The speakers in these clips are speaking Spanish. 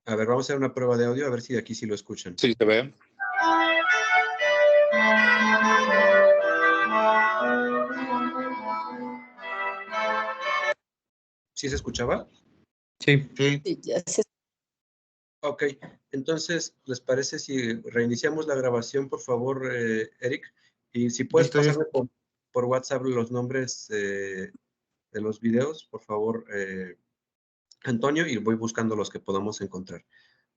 A ver, vamos a hacer una prueba de audio, a ver si aquí sí lo escuchan. Sí, se ve. ¿Sí se escuchaba? Sí. Sí, ya se... Ok, entonces, ¿les parece si reiniciamos la grabación, por favor, Eric? Y si puedes Listo, ya. pasarme por WhatsApp los nombres de los videos, por favor, Antonio, y voy buscando los que podamos encontrar.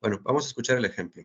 Bueno, vamos a escuchar el ejemplo.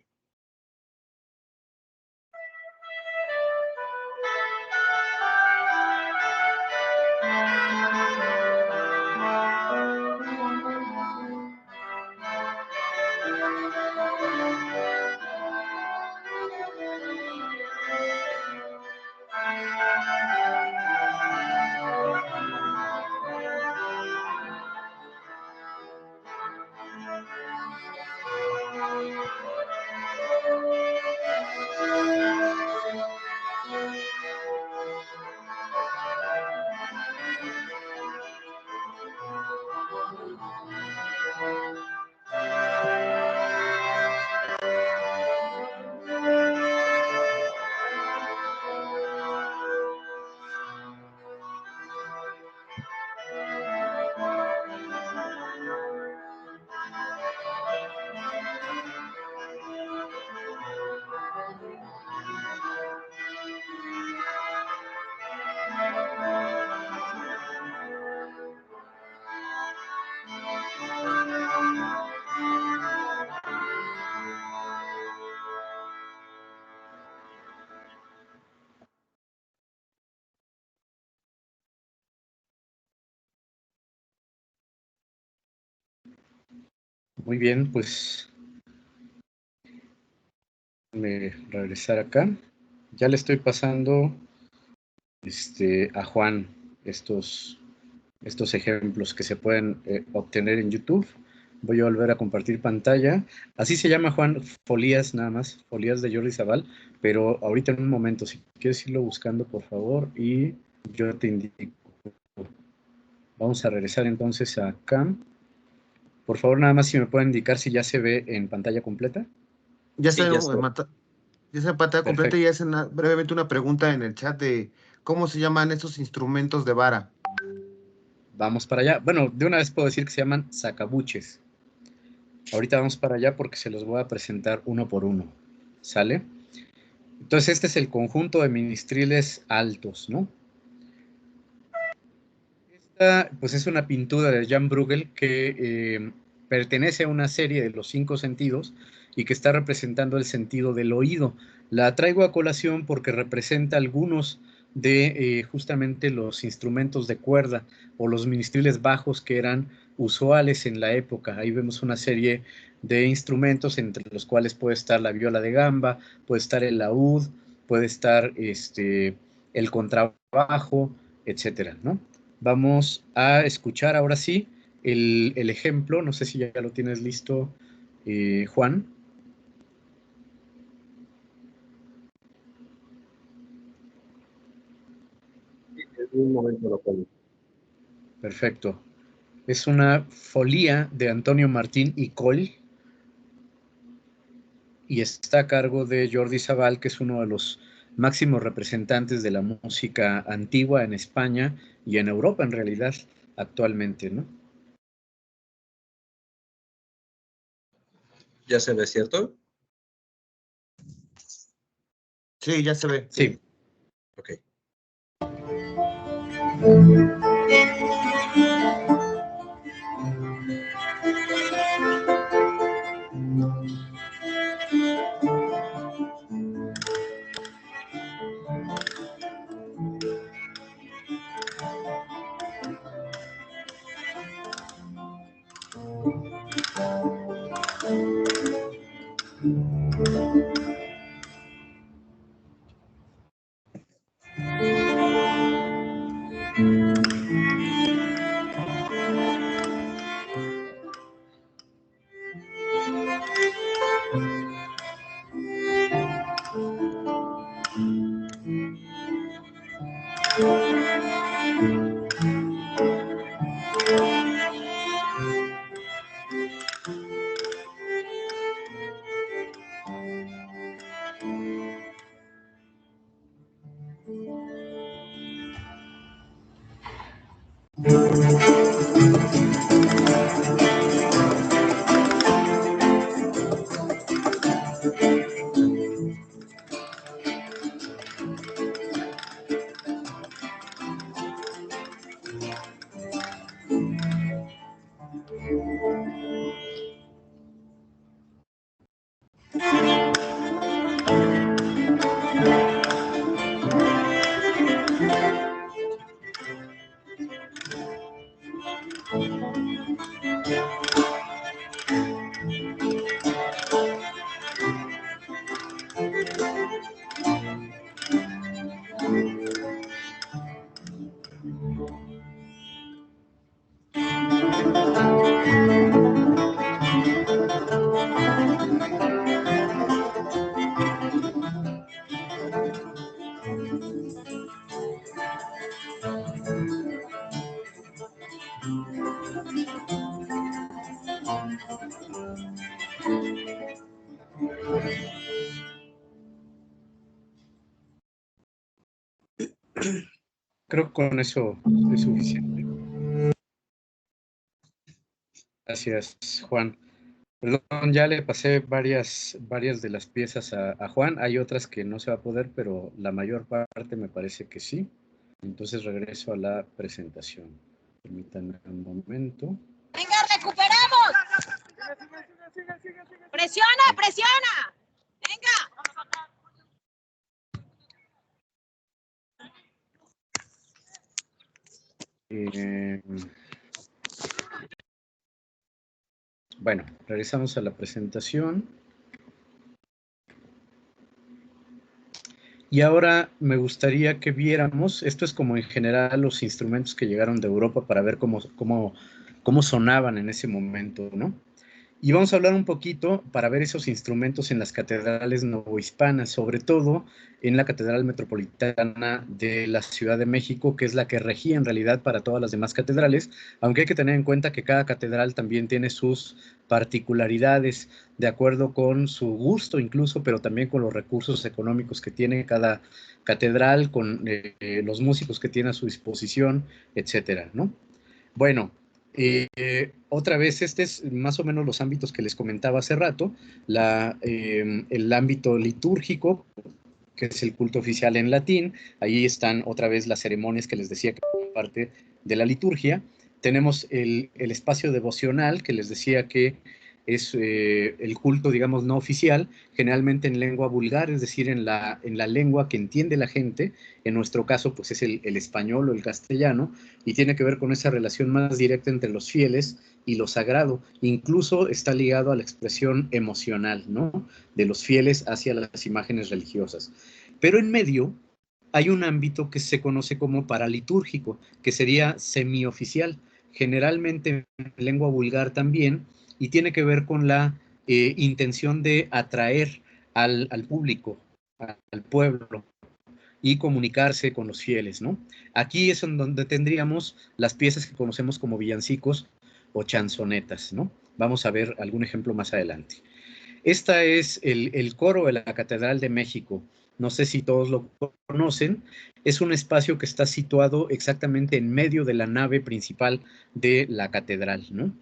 Muy bien, pues déjame regresar acá. Ya le estoy pasando a Juan estos ejemplos que se pueden obtener en YouTube. Voy a volver a compartir pantalla. Así se llama, Juan, Folías nada más, Folías de Jordi Sabal, pero ahorita en un momento, si quieres irlo buscando, por favor, y yo te indico. Vamos a regresar entonces acá. Por favor, nada más si me pueden indicar si ya se ve en pantalla completa. Ya Sí, está, ya está. ya está en pantalla completa Perfecto. y hacen brevemente una pregunta en el chat de cómo se llaman estos instrumentos de vara. Vamos para allá. Bueno, de una vez puedo decir que se llaman sacabuches. Ahorita vamos para allá porque se los voy a presentar uno por uno. ¿Sale? Entonces, este es el conjunto de ministriles altos, ¿no? Esta, pues es una pintura de Jan Bruegel que pertenece a una serie de los 5 sentidos y que está representando el sentido del oído. La traigo a colación porque representa algunos de justamente los instrumentos de cuerda o los ministriles bajos que eran usuales en la época. Ahí vemos una serie de instrumentos entre los cuales puede estar la viola de gamba, puede estar el laúd, puede estar el contrabajo, etcétera, ¿no? Vamos a escuchar ahora sí el ejemplo. No sé si ya lo tienes listo, Juan. En un momento lo pongo. Perfecto. Es una folía de Antonio Martín y Coll y está a cargo de Jordi Sabal, que es uno de los máximos representantes de la música antigua en España y en Europa en realidad actualmente, ¿no? ¿Ya se ve, cierto? Sí, ya se ve. Sí. Ok. Creo que con eso es suficiente. Gracias, Juan. Perdón, ya le pasé varias de las piezas a Juan. Hay otras que no se va a poder, pero la mayor parte me parece que sí. Entonces regreso a la presentación. Permítanme un momento. ¡Venga, recuperamos! ¡Presiona, presiona! ¡Venga! Bueno, regresamos a la presentación. Y ahora me gustaría que viéramos, esto es como en general los instrumentos que llegaron de Europa para ver cómo sonaban en ese momento, ¿no? Y vamos a hablar un poquito para ver esos instrumentos en las catedrales novohispanas, sobre todo en la Catedral Metropolitana de la Ciudad de México, que es la que regía en realidad para todas las demás catedrales, aunque hay que tener en cuenta que cada catedral también tiene sus particularidades, de acuerdo con su gusto incluso, pero también con los recursos económicos que tiene cada catedral, con los músicos que tiene a su disposición, etcétera, ¿no? Bueno, otra vez, este es más o menos los ámbitos que les comentaba hace rato, el ámbito litúrgico, que es el culto oficial en latín. Ahí están otra vez las ceremonias que les decía que son parte de la liturgia. Tenemos el espacio devocional, que les decía que es el culto, digamos, no oficial, generalmente en lengua vulgar, es decir, en la lengua que entiende la gente. En nuestro caso, pues es el español o el castellano, y tiene que ver con esa relación más directa entre los fieles y lo sagrado. Incluso está ligado a la expresión emocional, ¿no?, de los fieles hacia las imágenes religiosas. Pero en medio hay un ámbito que se conoce como paralitúrgico, que sería semioficial, generalmente en lengua vulgar también, y tiene que ver con la intención de atraer al público, al pueblo, y comunicarse con los fieles, ¿no? Aquí es en donde tendríamos las piezas que conocemos como villancicos o chanzonetas, ¿no? Vamos a ver algún ejemplo más adelante. Esta es el coro de la Catedral de México. No sé si todos lo conocen. Es un espacio que está situado exactamente en medio de la nave principal de la catedral, ¿no?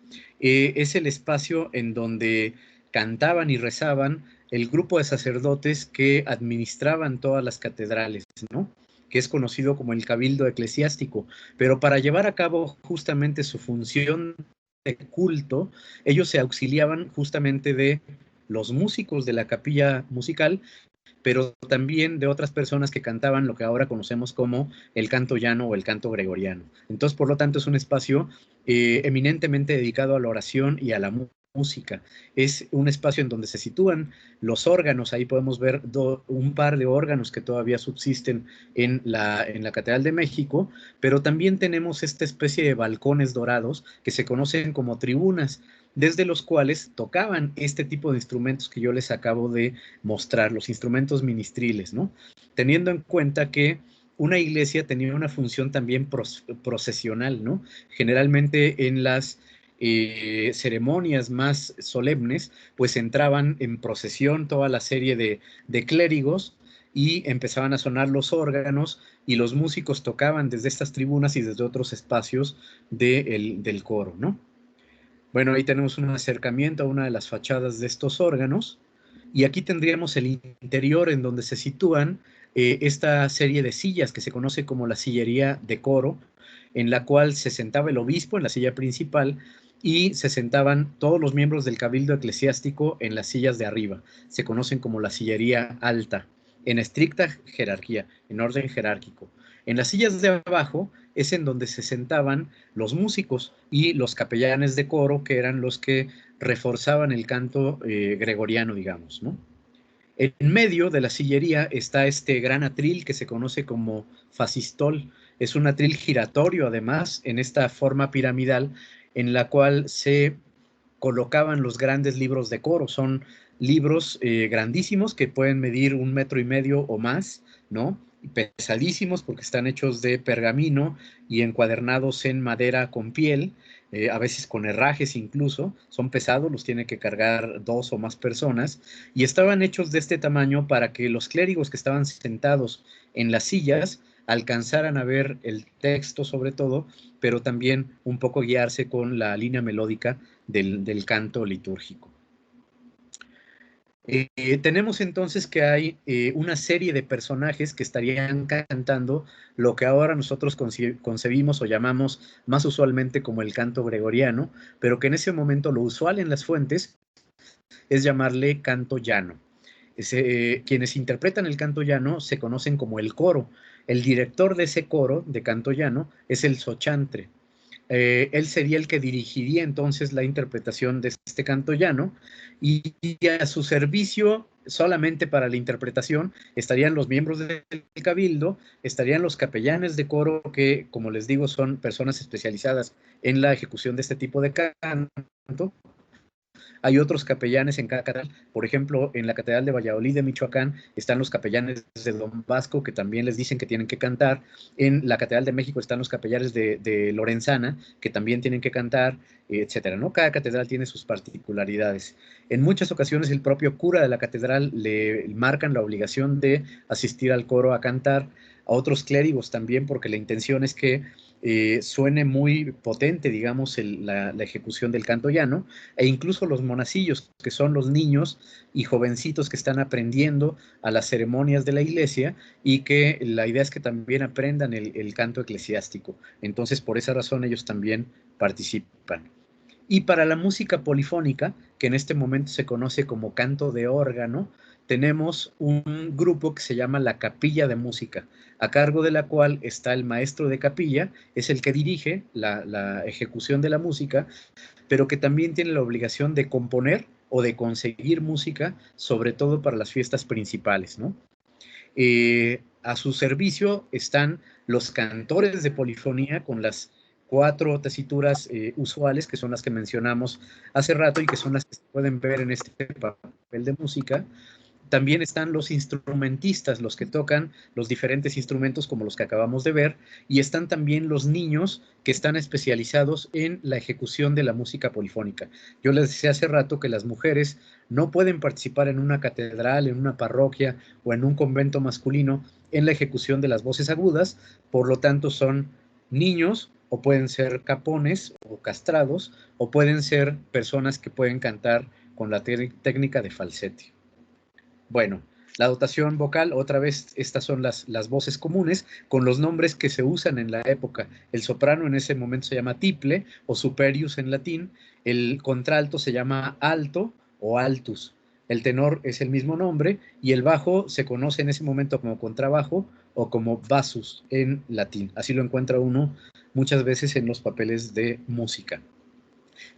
Es el espacio en donde cantaban y rezaban el grupo de sacerdotes que administraban todas las catedrales, ¿no?, que es conocido como el cabildo eclesiástico. Pero para llevar a cabo justamente su función de culto, ellos se auxiliaban justamente de los músicos de la capilla musical, pero también de otras personas que cantaban lo que ahora conocemos como el canto llano o el canto gregoriano. Entonces, por lo tanto, es un espacio eminentemente dedicado a la oración y a la música. Es un espacio en donde se sitúan los órganos. Ahí podemos ver un par de órganos que todavía subsisten en la Catedral de México, pero también tenemos esta especie de balcones dorados que se conocen como tribunas, desde los cuales tocaban este tipo de instrumentos que yo les acabo de mostrar, los instrumentos ministriles, ¿no? Teniendo en cuenta que una iglesia tenía una función también procesional, ¿no? Generalmente en las ceremonias más solemnes, pues entraban en procesión toda la serie de clérigos y empezaban a sonar los órganos y los músicos tocaban desde estas tribunas y desde otros espacios del coro, ¿no? Bueno, ahí tenemos un acercamiento a una de las fachadas de estos órganos, y aquí tendríamos el interior en donde se sitúan esta serie de sillas que se conoce como la sillería de coro, en la cual se sentaba el obispo en la silla principal y se sentaban todos los miembros del cabildo eclesiástico en las sillas de arriba. Se conocen como la sillería alta, en estricta jerarquía, en orden jerárquico. En las sillas de abajo es en donde se sentaban los músicos y los capellanes de coro, que eran los que reforzaban el canto gregoriano, digamos, ¿no? En medio de la sillería está este gran atril que se conoce como fasistol. Es un atril giratorio, además, en esta forma piramidal, en la cual se colocaban los grandes libros de coro. Son libros grandísimos que pueden medir 1,5 metros o más, ¿no? pesadísimos porque están hechos de pergamino y encuadernados en madera con piel, a veces con herrajes incluso, son pesados, los tiene que cargar 2 o más personas, y estaban hechos de este tamaño para que los clérigos que estaban sentados en las sillas alcanzaran a ver el texto sobre todo, pero también un poco guiarse con la línea melódica del canto litúrgico. Tenemos entonces que hay una serie de personajes que estarían cantando lo que ahora nosotros concebimos o llamamos más usualmente como el canto gregoriano, pero que en ese momento lo usual en las fuentes es llamarle canto llano. Quienes interpretan el canto llano se conocen como el coro. El director de ese coro de canto llano es el sochantre. Él sería el que dirigiría entonces la interpretación de este canto llano, y a su servicio solamente para la interpretación estarían los miembros del cabildo, estarían los capellanes de coro que, como les digo, son personas especializadas en la ejecución de este tipo de canto. Hay otros capellanes en cada catedral, por ejemplo, en la Catedral de Valladolid de Michoacán están los capellanes de Don Vasco, que también les dicen que tienen que cantar. En la Catedral de México están los capellanes de Lorenzana, que también tienen que cantar, etcétera, ¿no? Cada catedral tiene sus particularidades. En muchas ocasiones el propio cura de la catedral le marcan la obligación de asistir al coro a cantar, a otros clérigos también, porque la intención es que suene muy potente, digamos, la ejecución del canto llano, e incluso los monacillos, que son los niños y jovencitos que están aprendiendo a las ceremonias de la iglesia, y que la idea es que también aprendan el canto eclesiástico. Entonces, por esa razón, ellos también participan. Y para la música polifónica, que en este momento se conoce como canto de órgano, tenemos un grupo que se llama la Capilla de Música, a cargo de la cual está el maestro de capilla, es el que dirige la ejecución de la música, pero que también tiene la obligación de componer o de conseguir música, sobre todo para las fiestas principales, ¿no? A su servicio están los cantores de polifonía con las 4 tesituras usuales, que son las que mencionamos hace rato y que son las que se pueden ver en este papel de música. También están los instrumentistas, los que tocan los diferentes instrumentos como los que acabamos de ver, y están también los niños que están especializados en la ejecución de la música polifónica. Yo les decía hace rato que las mujeres no pueden participar en una catedral, en una parroquia o en un convento masculino en la ejecución de las voces agudas, por lo tanto son niños, o pueden ser capones o castrados, o pueden ser personas que pueden cantar con la técnica de falsete. Bueno, la dotación vocal, otra vez, estas son las voces comunes con los nombres que se usan en la época. El soprano en ese momento se llama tiple o superius en latín, el contralto se llama alto o altus, el tenor es el mismo nombre, y el bajo se conoce en ese momento como contrabajo o como bassus en latín. Así lo encuentra uno muchas veces en los papeles de música.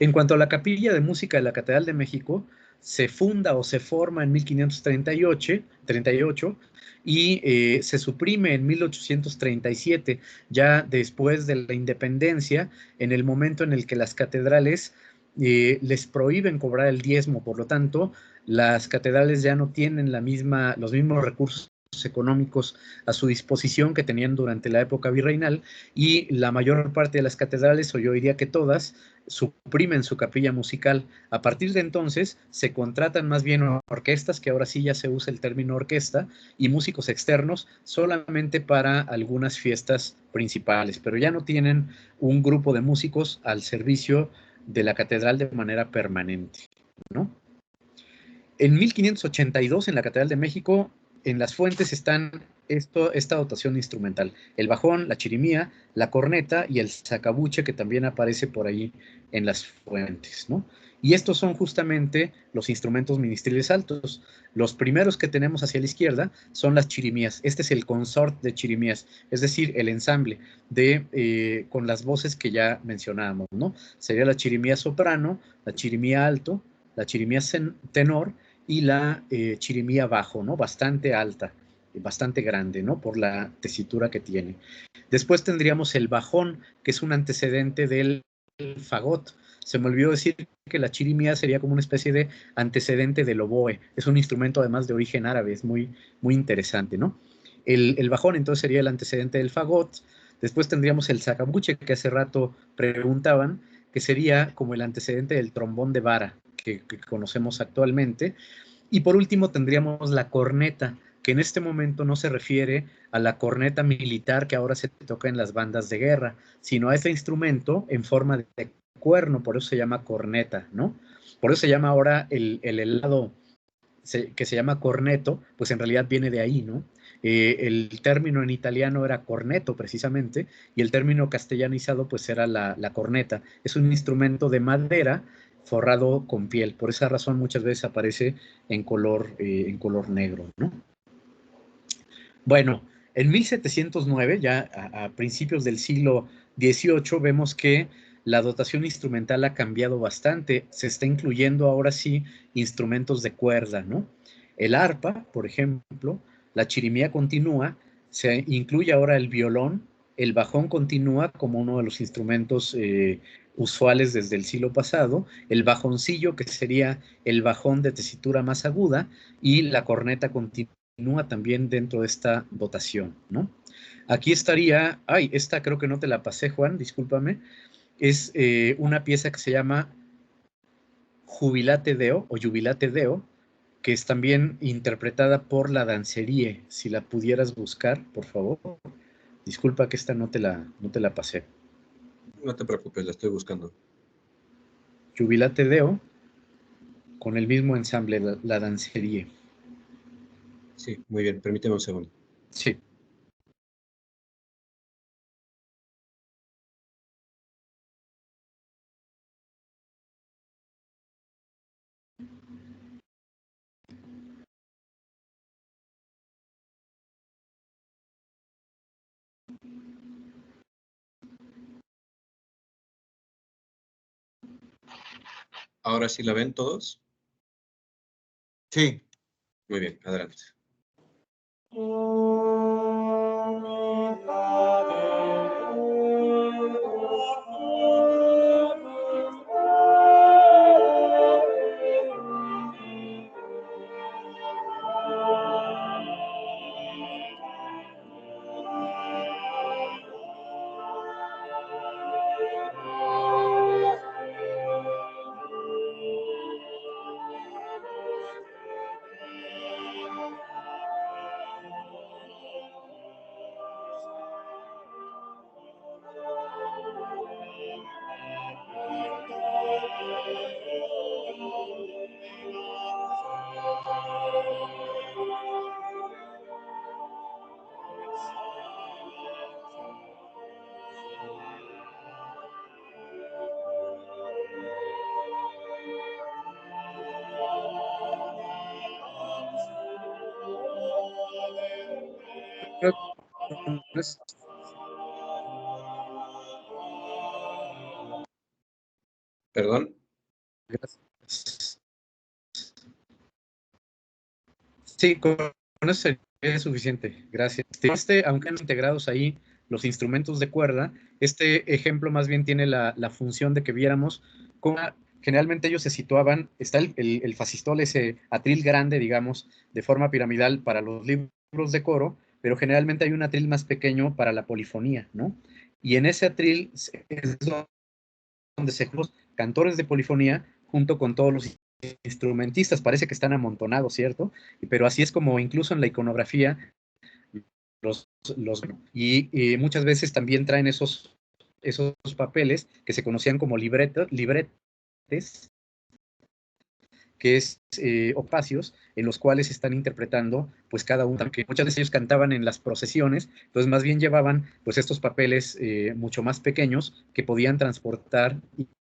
En cuanto a la Capilla de Música de la Catedral de México, se funda o se forma en 1538 y se suprime en 1837, ya después de la independencia, en el momento en el que las catedrales les prohíben cobrar el diezmo. Por lo tanto, las catedrales ya no tienen los mismos recursos económicos a su disposición que tenían durante la época virreinal, y la mayor parte de las catedrales, o yo diría que todas, suprimen su capilla musical. A partir de entonces se contratan más bien orquestas, que ahora sí ya se usa el término orquesta, y músicos externos solamente para algunas fiestas principales, pero ya no tienen un grupo de músicos al servicio de la catedral de manera permanente, ¿no? En 1582, en la Catedral de México, en las fuentes están esta dotación instrumental: el bajón, la chirimía, la corneta y el sacabuche, que también aparece por ahí en las fuentes, ¿no? Y estos son justamente los instrumentos ministriles altos. Los primeros que tenemos hacia la izquierda son las chirimías. Este es el consort de chirimías, es decir, el ensamble con las voces que ya mencionábamos, ¿no? Sería la chirimía soprano, la chirimía alto, la chirimía tenor y la chirimía bajo, ¿no? Bastante alta, bastante grande, ¿no? Por la tesitura que tiene. Después tendríamos el bajón, que es un antecedente del fagot. Se me olvidó decir que la chirimía sería como una especie de antecedente del oboe. Es un instrumento además de origen árabe, es muy, muy interesante, ¿no? El bajón entonces sería el antecedente del fagot. Después tendríamos el sacabuche, que hace rato preguntaban, que sería como el antecedente del trombón de vara que conocemos actualmente. Y por último tendríamos la corneta, que en este momento no se refiere a la corneta militar que ahora se toca en las bandas de guerra, sino a este instrumento en forma de cuerno, por eso se llama corneta, ¿no? Por eso se llama ahora el helado que se llama corneto, pues en realidad viene de ahí, ¿no? El término en italiano era corneto precisamente, y el término castellanizado pues era la corneta. Es un instrumento de madera forrado con piel, por esa razón muchas veces aparece en color negro, ¿no? Bueno, en 1709, ya a principios del siglo XVIII, vemos que la dotación instrumental ha cambiado bastante. Se está incluyendo ahora sí instrumentos de cuerda, ¿no? El arpa, por ejemplo, la chirimía continua, se incluye ahora el violón, el bajón continúa como uno de los instrumentos usuales desde el siglo pasado, el bajoncillo, que sería el bajón de tesitura más aguda, y la corneta continúa también dentro de esta dotación, ¿no? Aquí estaría, esta creo que no te la pasé, Juan, discúlpame, es una pieza que se llama Jubilate Deo o Jubilate Deo, que es también interpretada por la Dancerie. Si la pudieras buscar, por favor. Disculpa que esta no te la pasé. No te preocupes, la estoy buscando. Jubilate Deo, con el mismo ensamble, la Dancerie. Sí, muy bien, permíteme un segundo. Sí. ¿Ahora sí la ven todos? Sí. Muy bien, adelante. ¿Perdón? Gracias. Sí, con eso sería suficiente. Gracias. Aunque han integrados ahí los instrumentos de cuerda, este ejemplo más bien tiene la función de que viéramos cómo generalmente ellos se situaban, está el fascistol, ese atril grande, digamos, de forma piramidal para los libros de coro, pero generalmente hay un atril más pequeño para la polifonía, ¿no? Y en ese atril es donde se los cantores de polifonía junto con todos los instrumentistas. Parece que están amontonados, ¿cierto? Pero así es como incluso en la iconografía los y muchas veces también traen esos papeles que se conocían como libretes, que es opacios, en los cuales están interpretando pues cada uno, que muchas veces ellos cantaban en las procesiones, entonces más bien llevaban pues estos papeles mucho más pequeños que podían transportar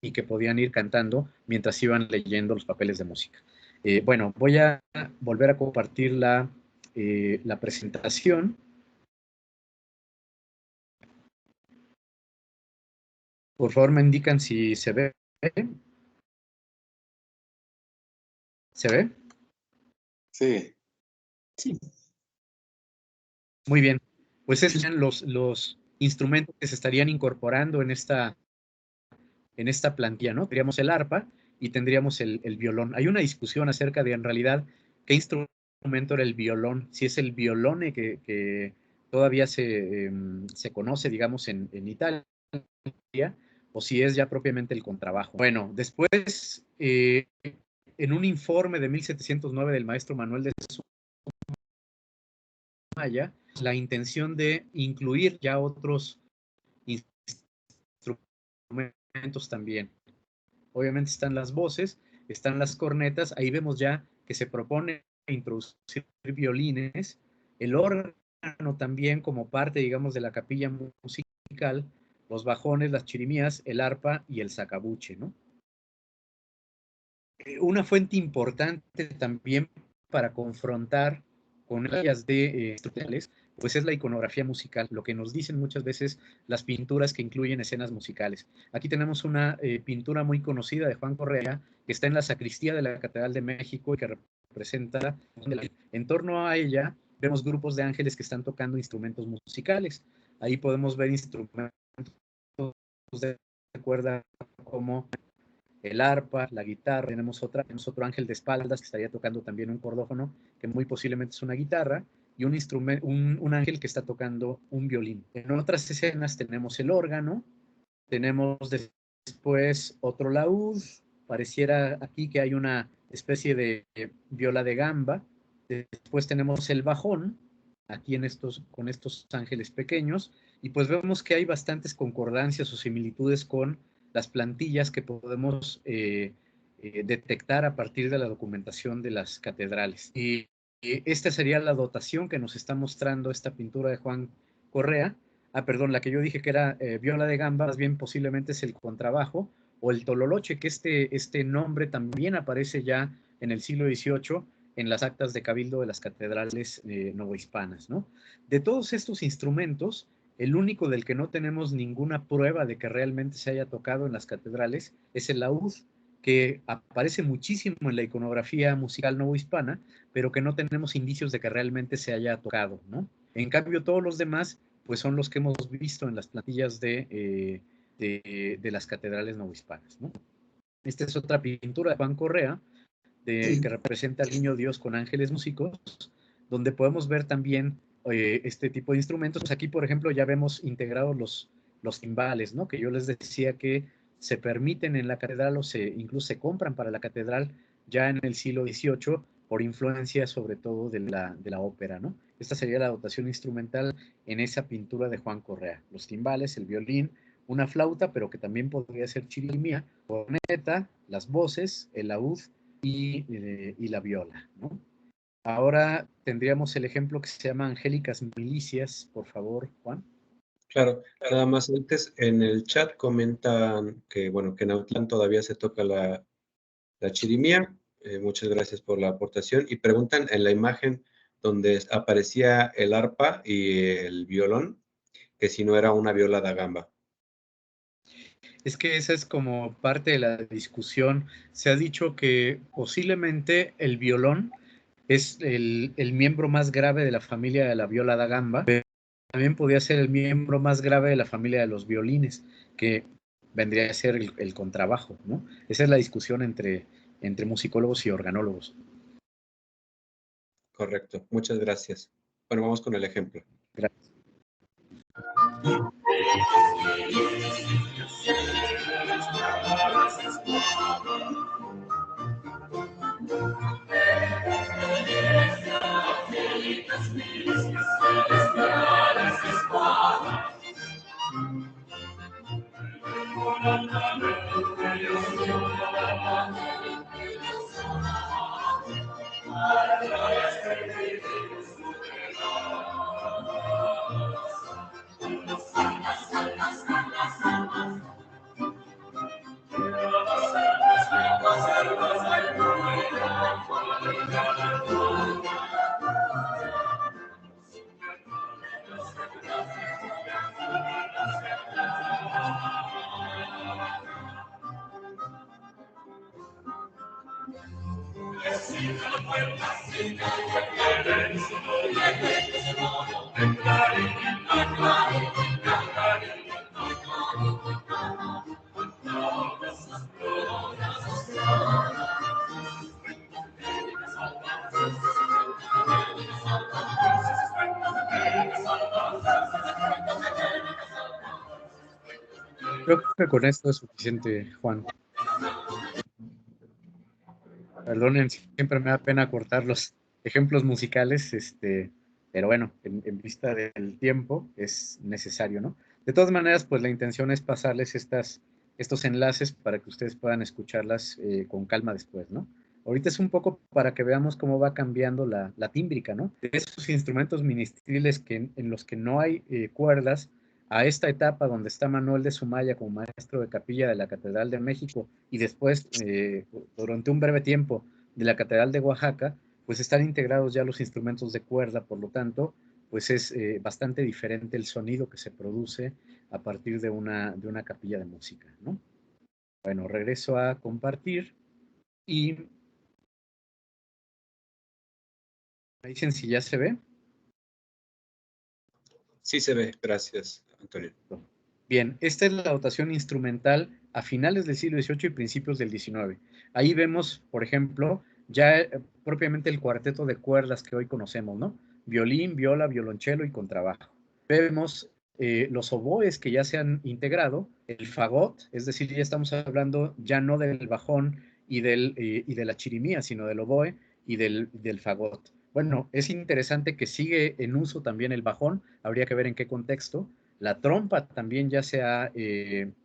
y que podían ir cantando mientras iban leyendo los papeles de música. Bueno, voy a volver a compartir la presentación. Por favor, me indican si se ve. ¿Se ve? Sí. Sí. Muy bien. Pues esos serían los instrumentos que se estarían incorporando en esta plantilla, ¿no? Tendríamos el arpa y tendríamos el violón. Hay una discusión acerca de, en realidad, qué instrumentos momento era el violón. Si es el violone que todavía se conoce, digamos, en Italia, o si es ya propiamente el contrabajo. Bueno, después, en un informe de 1709 del maestro Manuel de Sumaya, la intención de incluir ya otros instrumentos también. Obviamente están las voces, están las cornetas, ahí vemos ya que se propone introducir violines, el órgano también como parte, digamos, de la capilla musical, los bajones, las chirimías, el arpa y el sacabuche, ¿no? Una fuente importante también para confrontar con ellas de instrumentales, pues es la iconografía musical, lo que nos dicen muchas veces las pinturas que incluyen escenas musicales. Aquí tenemos una pintura muy conocida de Juan Correa, que está en la sacristía de la Catedral de México y que representa, en torno a ella, vemos grupos de ángeles que están tocando instrumentos musicales. Ahí podemos ver instrumentos de cuerda como el arpa, la guitarra, tenemos otro ángel de espaldas que estaría tocando también un cordófono, que muy posiblemente es una guitarra, y un ángel que está tocando un violín. En otras escenas tenemos el órgano, tenemos después otro laúd, pareciera aquí que hay una especie de viola de gamba, después tenemos el bajón, aquí con estos ángeles pequeños, y pues vemos que hay bastantes concordancias o similitudes con las plantillas que podemos detectar a partir de la documentación de las catedrales. Y esta sería la dotación que nos está mostrando esta pintura de Juan Correa. Perdón, la que yo dije que era viola de gamba, más bien posiblemente es el contrabajo, o el tololoche, que este nombre también aparece ya en el siglo XVIII en las actas de cabildo de las catedrales novohispanas, ¿no? De todos estos instrumentos, el único del que no tenemos ninguna prueba de que realmente se haya tocado en las catedrales es el laúd, que aparece muchísimo en la iconografía musical novohispana, pero que no tenemos indicios de que realmente se haya tocado, ¿no? En cambio, todos los demás, pues son los que hemos visto en las plantillas de las catedrales novohispanas, ¿no? Esta es otra pintura de Juan Correa, que representa al niño Dios con ángeles músicos, donde podemos ver también este tipo de instrumentos. Aquí, por ejemplo, ya vemos integrados los timbales, ¿no? Que yo les decía que se permiten en la catedral o incluso se compran para la catedral ya en el siglo XVIII por influencia sobre todo de la ópera, ¿no? Esta sería la dotación instrumental en esa pintura de Juan Correa. Los timbales, el violín, una flauta, pero que también podría ser chirimía, corneta, las voces, el laúd y la viola, ¿no? Ahora tendríamos el ejemplo que se llama Angélicas Milicias, por favor, Juan. Claro, nada más antes en el chat comentan que, bueno, que en Autlán todavía se toca la chirimía. Muchas gracias por la aportación. Y preguntan en la imagen donde aparecía el arpa y el violón, que si no era una viola da gamba. Es que esa es como parte de la discusión. Se ha dicho que posiblemente el violón es el miembro más grave de la familia de la viola da gamba, pero también podría ser el miembro más grave de la familia de los violines, que vendría a ser el contrabajo, ¿no? Esa es la discusión entre musicólogos y organólogos. Correcto, muchas gracias. Bueno, vamos con el ejemplo. Gracias. Creo que con esto es suficiente, Juan. Perdonen, siempre me da pena cortar los ejemplos musicales, pero bueno, en vista del tiempo es necesario, ¿no? De todas maneras, pues la intención es pasarles estos enlaces para que ustedes puedan escucharlas con calma después, ¿no? Ahorita es un poco para que veamos cómo va cambiando la tímbrica, ¿no? De esos instrumentos ministriles en los que no hay cuerdas, a esta etapa donde está Manuel de Sumaya como maestro de capilla de la Catedral de México y después, durante un breve tiempo, de la Catedral de Oaxaca, pues están integrados ya los instrumentos de cuerda, por lo tanto, pues es bastante diferente el sonido que se produce a partir de una capilla de música, ¿no? Bueno, regreso a compartir y me dicen si ya se ve. Sí se ve, gracias, Antonio. Bien, esta es la dotación instrumental a finales del siglo XVIII y principios del XIX. Ahí vemos, por ejemplo, ya propiamente el cuarteto de cuerdas que hoy conocemos, ¿no? Violín, viola, violonchelo y contrabajo. Vemos los oboes que ya se han integrado, el fagot, es decir, ya estamos hablando ya no del bajón y de la chirimía, sino del oboe y del fagot. Bueno, es interesante que sigue en uso también el bajón, habría que ver en qué contexto. La trompa también ya se ha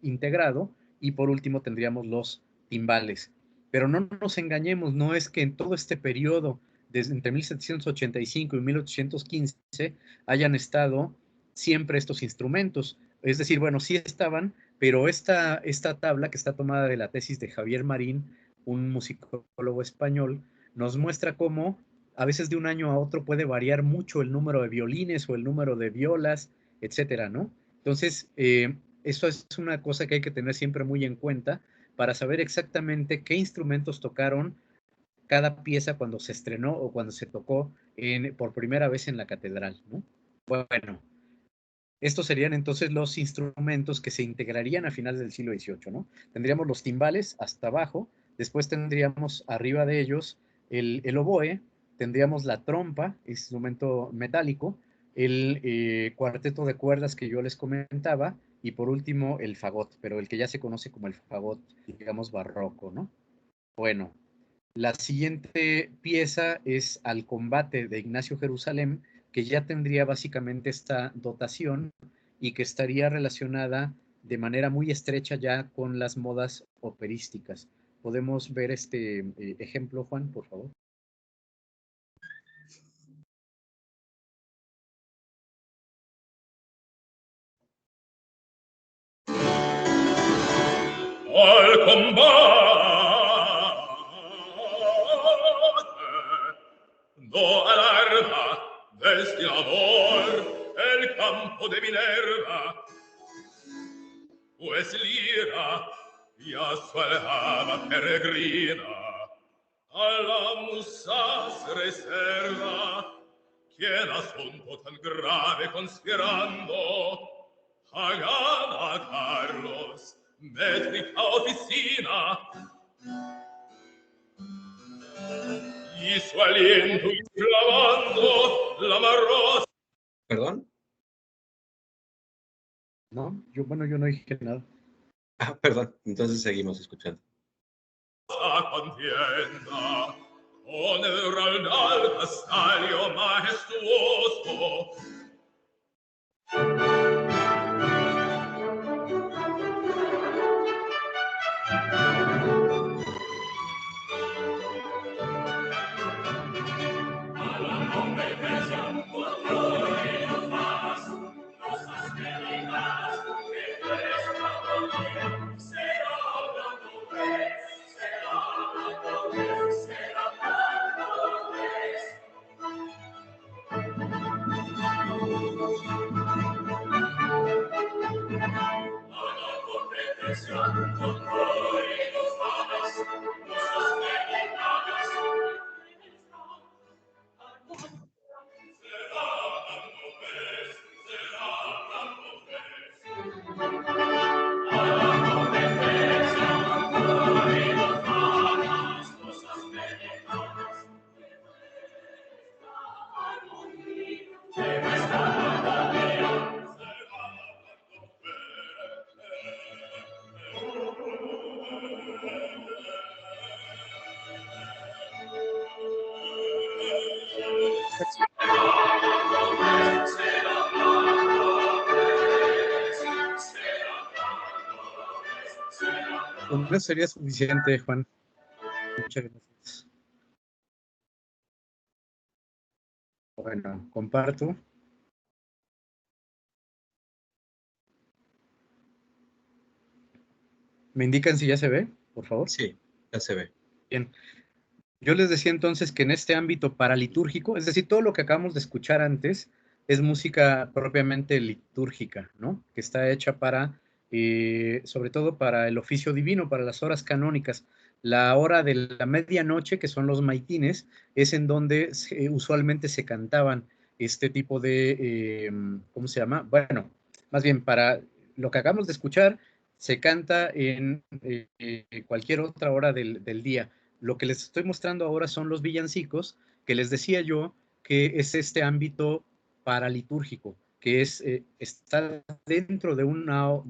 integrado y por último tendríamos los timbales. Pero no nos engañemos, no es que en todo este periodo, desde entre 1785 y 1815, hayan estado siempre estos instrumentos. Es decir, bueno, sí estaban, pero esta tabla que está tomada de la tesis de Javier Marín, un musicólogo español, nos muestra cómo a veces de un año a otro puede variar mucho el número de violines o el número de violas, etcétera, ¿no? Entonces, eso es una cosa que hay que tener siempre muy en cuenta para saber exactamente qué instrumentos tocaron cada pieza cuando se estrenó o cuando se tocó por primera vez en la catedral, ¿no? Bueno, estos serían entonces los instrumentos que se integrarían a finales del siglo XVIII, ¿no? Tendríamos los timbales hasta abajo, después tendríamos arriba de ellos el oboe, tendríamos la trompa, instrumento metálico, el cuarteto de cuerdas que yo les comentaba, y por último el fagot, pero el que ya se conoce como el fagot, digamos, barroco, ¿no? Bueno, la siguiente pieza es Al combate de Ignacio Jerusalén, que ya tendría básicamente esta dotación y que estaría relacionada de manera muy estrecha ya con las modas operísticas. ¿Podemos ver este ejemplo, Juan, por favor? Al combate do alarma destinador el campo de Minerva, pues lira ya su alhama peregrina a la musa se reserva, quien asunto tan grave conspirando hagan a Carlos métrica oficina y su aliento inflamando la marrosa. ¿Perdón? No, yo no dije nada. Ah, perdón, entonces seguimos escuchando. Contienda con el real castaño majestuoso. Con eso sería suficiente, Juan. Muchas gracias. Bueno, comparto. ¿Me indican si ya se ve, por favor? Sí, ya se ve. Bien. Yo les decía entonces que en este ámbito paralitúrgico, es decir, todo lo que acabamos de escuchar antes es música propiamente litúrgica, ¿no? Que está hecha para, sobre todo para el oficio divino, para las horas canónicas. La hora de la medianoche, que son los maitines, es en donde usualmente se cantaban este tipo de, ¿cómo se llama? Bueno, más bien para lo que acabamos de escuchar, se canta en cualquier otra hora del día. Lo que les estoy mostrando ahora son los villancicos, que les decía yo que es este ámbito paralitúrgico, que es está dentro de una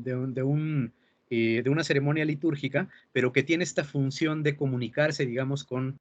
ceremonia litúrgica, pero que tiene esta función de comunicarse, digamos, con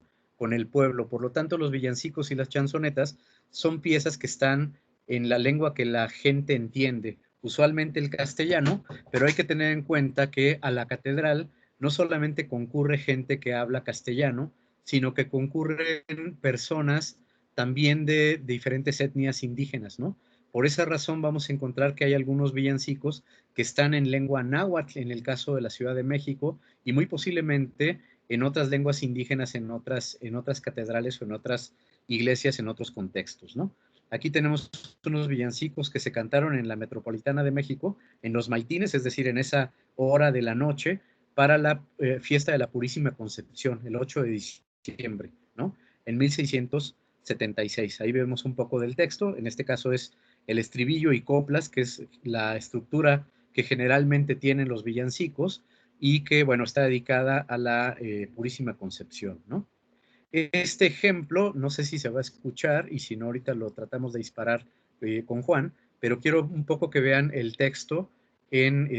el pueblo. Por lo tanto, los villancicos y las chanzonetas son piezas que están en la lengua que la gente entiende, usualmente el castellano, pero hay que tener en cuenta que a la catedral no solamente concurre gente que habla castellano, sino que concurren personas también de diferentes etnias indígenas, ¿no? Por esa razón vamos a encontrar que hay algunos villancicos que están en lengua náhuatl, en el caso de la Ciudad de México, y muy posiblemente en otras lenguas indígenas, en otras catedrales o en otras iglesias, en otros contextos, ¿no? Aquí tenemos unos villancicos que se cantaron en la Metropolitana de México, en los maitines, es decir, en esa hora de la noche, para la fiesta de la Purísima Concepción, el 8 de diciembre, ¿no? En 1676. Ahí vemos un poco del texto. En este caso es el estribillo y coplas, que es la estructura que generalmente tienen los villancicos y que, bueno, está dedicada a la Purísima Concepción, ¿no? Este ejemplo, no sé si se va a escuchar y si no, ahorita lo tratamos de disparar con Juan, pero quiero un poco que vean el texto en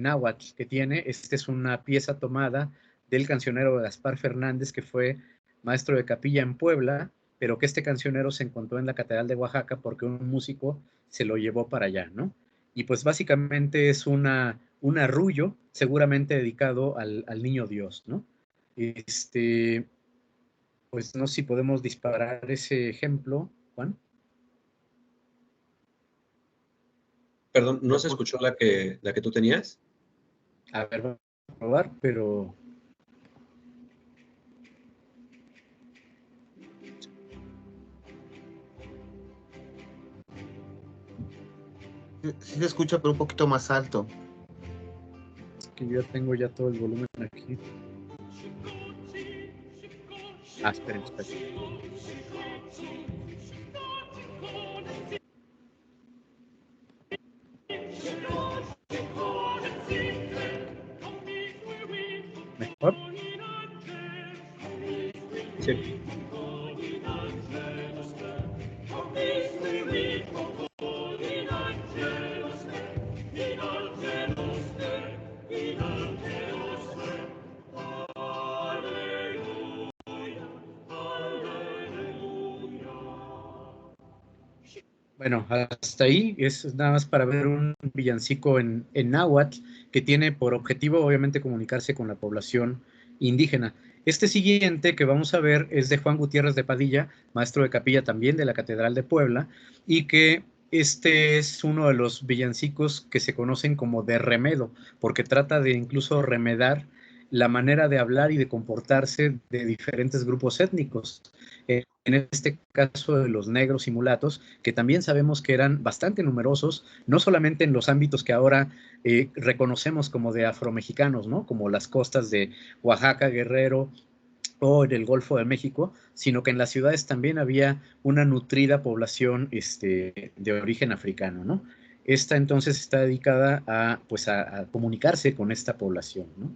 náhuatl que tiene. Esta es una pieza tomada del cancionero Gaspar Fernández, que fue maestro de capilla en Puebla, pero que este cancionero se encontró en la Catedral de Oaxaca porque un músico se lo llevó para allá, ¿no? Y pues básicamente es un arrullo, seguramente dedicado al niño Dios, ¿no? Pues no sé si podemos disparar ese ejemplo, Juan. Perdón, ¿no se escuchó la que tú tenías? A ver, vamos a probar, pero... Sí se escucha, pero un poquito más alto. Es que yo tengo ya todo el volumen aquí. Esperen. ¿Mejor? Sí. Bueno, hasta ahí es nada más para ver un villancico en náhuatl que tiene por objetivo, obviamente, comunicarse con la población indígena. Este siguiente que vamos a ver es de Juan Gutiérrez de Padilla, maestro de capilla también de la Catedral de Puebla, y que este es uno de los villancicos que se conocen como de remedo, porque trata de incluso remedar la manera de hablar y de comportarse de diferentes grupos étnicos. En este caso de los negros y mulatos, que también sabemos que eran bastante numerosos, no solamente en los ámbitos que ahora reconocemos como de afromexicanos, ¿no? Como las costas de Oaxaca, Guerrero o en el Golfo de México, sino que en las ciudades también había una nutrida población de origen africano, ¿no? Esta entonces está dedicada a, pues a comunicarse con esta población, ¿no?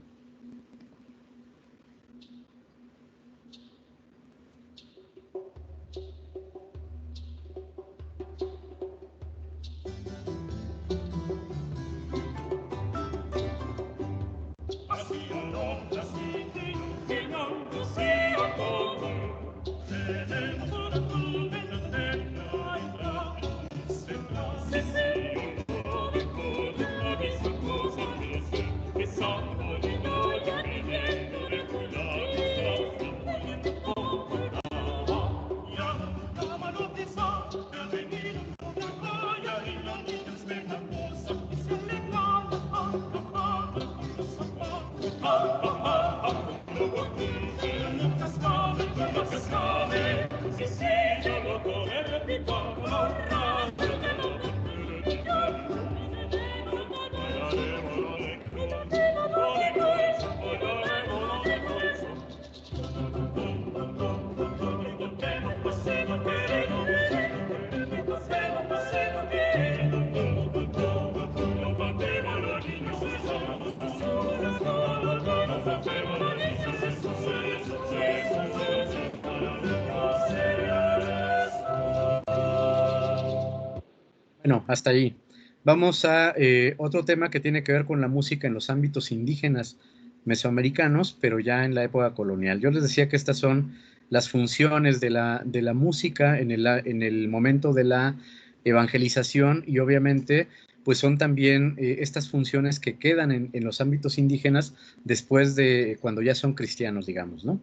Bueno, hasta ahí. Vamos a otro tema que tiene que ver con la música en los ámbitos indígenas mesoamericanos, pero ya en la época colonial. Yo les decía que estas son las funciones de la música en el momento de la evangelización y obviamente pues son también estas funciones que quedan en los ámbitos indígenas después de cuando ya son cristianos, digamos, ¿no?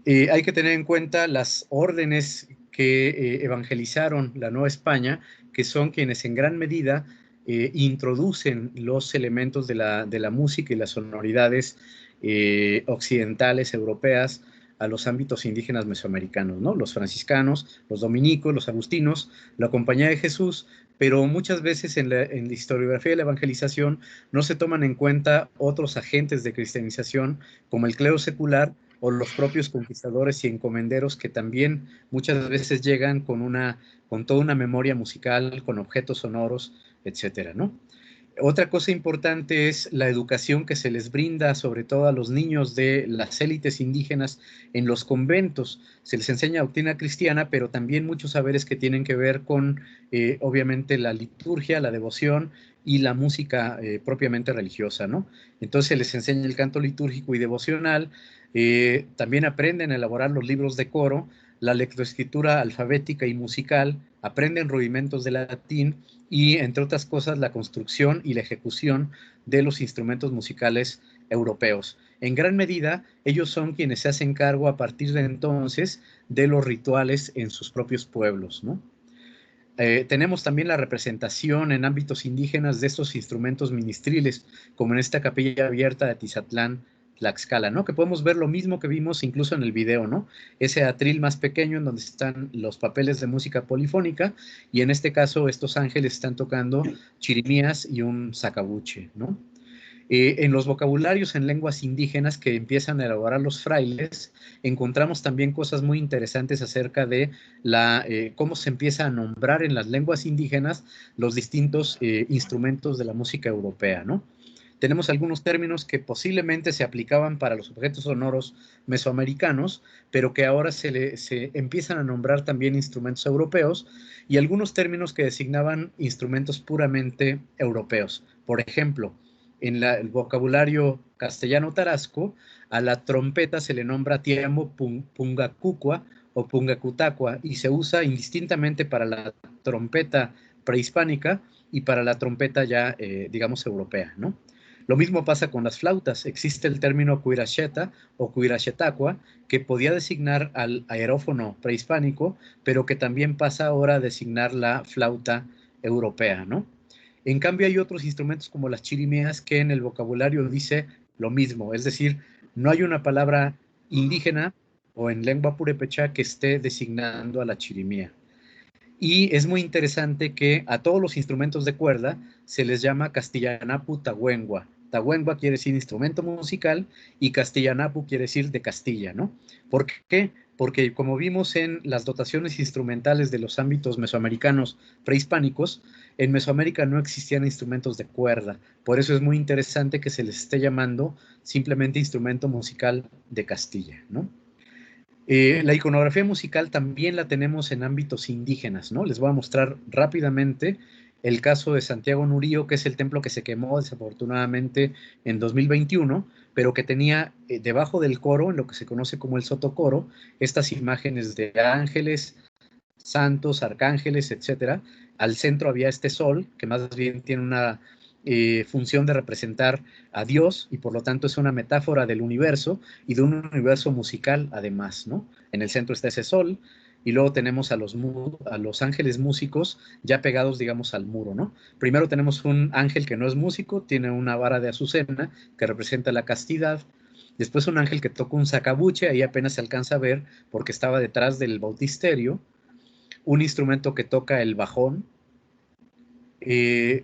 Hay que tener en cuenta las órdenes que evangelizaron la Nueva España, que son quienes en gran medida introducen los elementos de la música y las sonoridades occidentales, europeas, a los ámbitos indígenas mesoamericanos, ¿no? Los franciscanos, los dominicos, los agustinos, la Compañía de Jesús, pero muchas veces en la historiografía de la evangelización no se toman en cuenta otros agentes de cristianización, como el clero secular, o los propios conquistadores y encomenderos que también muchas veces llegan con toda una memoria musical, con objetos sonoros, etcétera, ¿no? Otra cosa importante es la educación que se les brinda, sobre todo a los niños de las élites indígenas en los conventos. Se les enseña doctrina cristiana, pero también muchos saberes que tienen que ver con, obviamente, la liturgia, la devoción y la música propiamente religiosa, ¿no? Entonces se les enseña el canto litúrgico y devocional, también aprenden a elaborar los libros de coro, la lectoescritura alfabética y musical, aprenden rudimentos de latín y, entre otras cosas, la construcción y la ejecución de los instrumentos musicales europeos. En gran medida, ellos son quienes se hacen cargo a partir de entonces de los rituales en sus propios pueblos, ¿no? Tenemos también la representación en ámbitos indígenas de estos instrumentos ministriles, como en esta capilla abierta de Tizatlán, Tlaxcala, ¿no? Que podemos ver lo mismo que vimos incluso en el video, ¿no? Ese atril más pequeño en donde están los papeles de música polifónica y en este caso estos ángeles están tocando chirimías y un sacabuche, ¿no? En los vocabularios en lenguas indígenas que empiezan a elaborar los frailes, encontramos también cosas muy interesantes acerca de cómo se empieza a nombrar en las lenguas indígenas los distintos instrumentos de la música europea, ¿no? Tenemos algunos términos que posiblemente se aplicaban para los objetos sonoros mesoamericanos, pero que ahora se empiezan a nombrar también instrumentos europeos y algunos términos que designaban instrumentos puramente europeos. Por ejemplo, en el vocabulario castellano tarasco, a la trompeta se le nombra tiamo pungacucua o pungacutacua y se usa indistintamente para la trompeta prehispánica y para la trompeta ya, digamos, europea, ¿no? Lo mismo pasa con las flautas. Existe el término cuiracheta o cuirachetacua, que podía designar al aerófono prehispánico, pero que también pasa ahora a designar la flauta europea, ¿no? En cambio, hay otros instrumentos como las chirimías que en el vocabulario dice lo mismo, es decir, no hay una palabra indígena o en lengua purépecha que esté designando a la chirimía. Y es muy interesante que a todos los instrumentos de cuerda se les llama castillanapu tahuengua. Tahuengua quiere decir instrumento musical y castillanapu quiere decir de Castilla, ¿no? ¿Por qué? Porque como vimos en las dotaciones instrumentales de los ámbitos mesoamericanos prehispánicos, en Mesoamérica no existían instrumentos de cuerda. Por eso es muy interesante que se les esté llamando simplemente instrumento musical de Castilla, ¿no? La iconografía musical también la tenemos en ámbitos indígenas, ¿no? Les voy a mostrar rápidamente el caso de Santiago Nurío, que es el templo que se quemó desafortunadamente en 2021, pero que tenía debajo del coro, en lo que se conoce como el sotocoro, estas imágenes de ángeles, santos, arcángeles, etcétera. Al centro había este sol, que más bien tiene una función de representar a Dios y por lo tanto es una metáfora del universo y de un universo musical además, ¿no? En el centro está ese sol y luego tenemos a los ángeles músicos ya pegados, digamos, al muro, ¿no? Primero tenemos un ángel que no es músico, tiene una vara de azucena que representa la castidad. Después un ángel que toca un sacabuche, ahí apenas se alcanza a ver porque estaba detrás del bautisterio. Un instrumento que toca el bajón,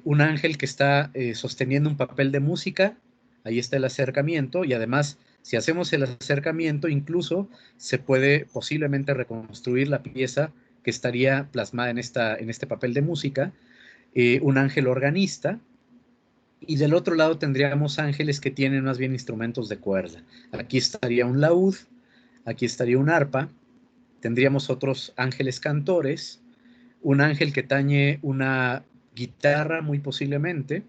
un ángel que está sosteniendo un papel de música, ahí está el acercamiento, y además, si hacemos el acercamiento, incluso se puede posiblemente reconstruir la pieza que estaría plasmada en este papel de música, un ángel organista, y del otro lado tendríamos ángeles que tienen más bien instrumentos de cuerda. Aquí estaría un laúd, aquí estaría un arpa, tendríamos otros ángeles cantores, un ángel que tañe una guitarra muy posiblemente,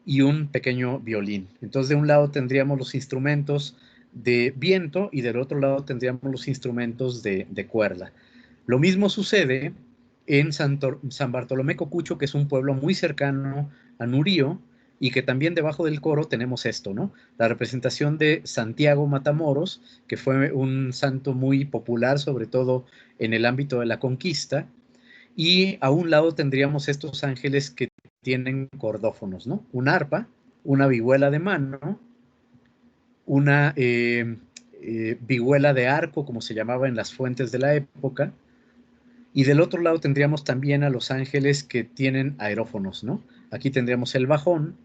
y un pequeño violín. Entonces, de un lado tendríamos los instrumentos de viento y del otro lado tendríamos los instrumentos de cuerda. Lo mismo sucede en San Bartolomé Cocucho, que es un pueblo muy cercano a Nurío, y que también debajo del coro tenemos esto, ¿no? La representación de Santiago Matamoros, que fue un santo muy popular, sobre todo en el ámbito de la conquista, y a un lado tendríamos estos ángeles que tienen cordófonos, ¿no? Un arpa, una vihuela de mano, una vihuela de arco, como se llamaba en las fuentes de la época, y del otro lado tendríamos también a los ángeles que tienen aerófonos, ¿no? Aquí tendríamos el bajón,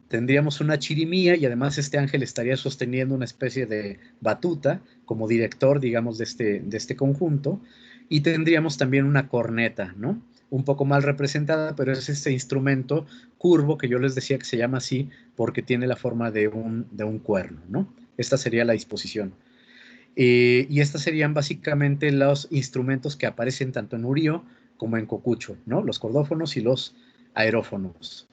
tendríamos una chirimía y además este ángel estaría sosteniendo una especie de batuta como director, digamos, de este conjunto, y tendríamos también una corneta, ¿no? Un poco mal representada, pero es este instrumento curvo que yo les decía que se llama así porque tiene la forma de un cuerno, ¿no? Esta sería la disposición. Y estas serían básicamente los instrumentos que aparecen tanto en Urío como en Cocucho, ¿no? Los cordófonos y los aerófonos.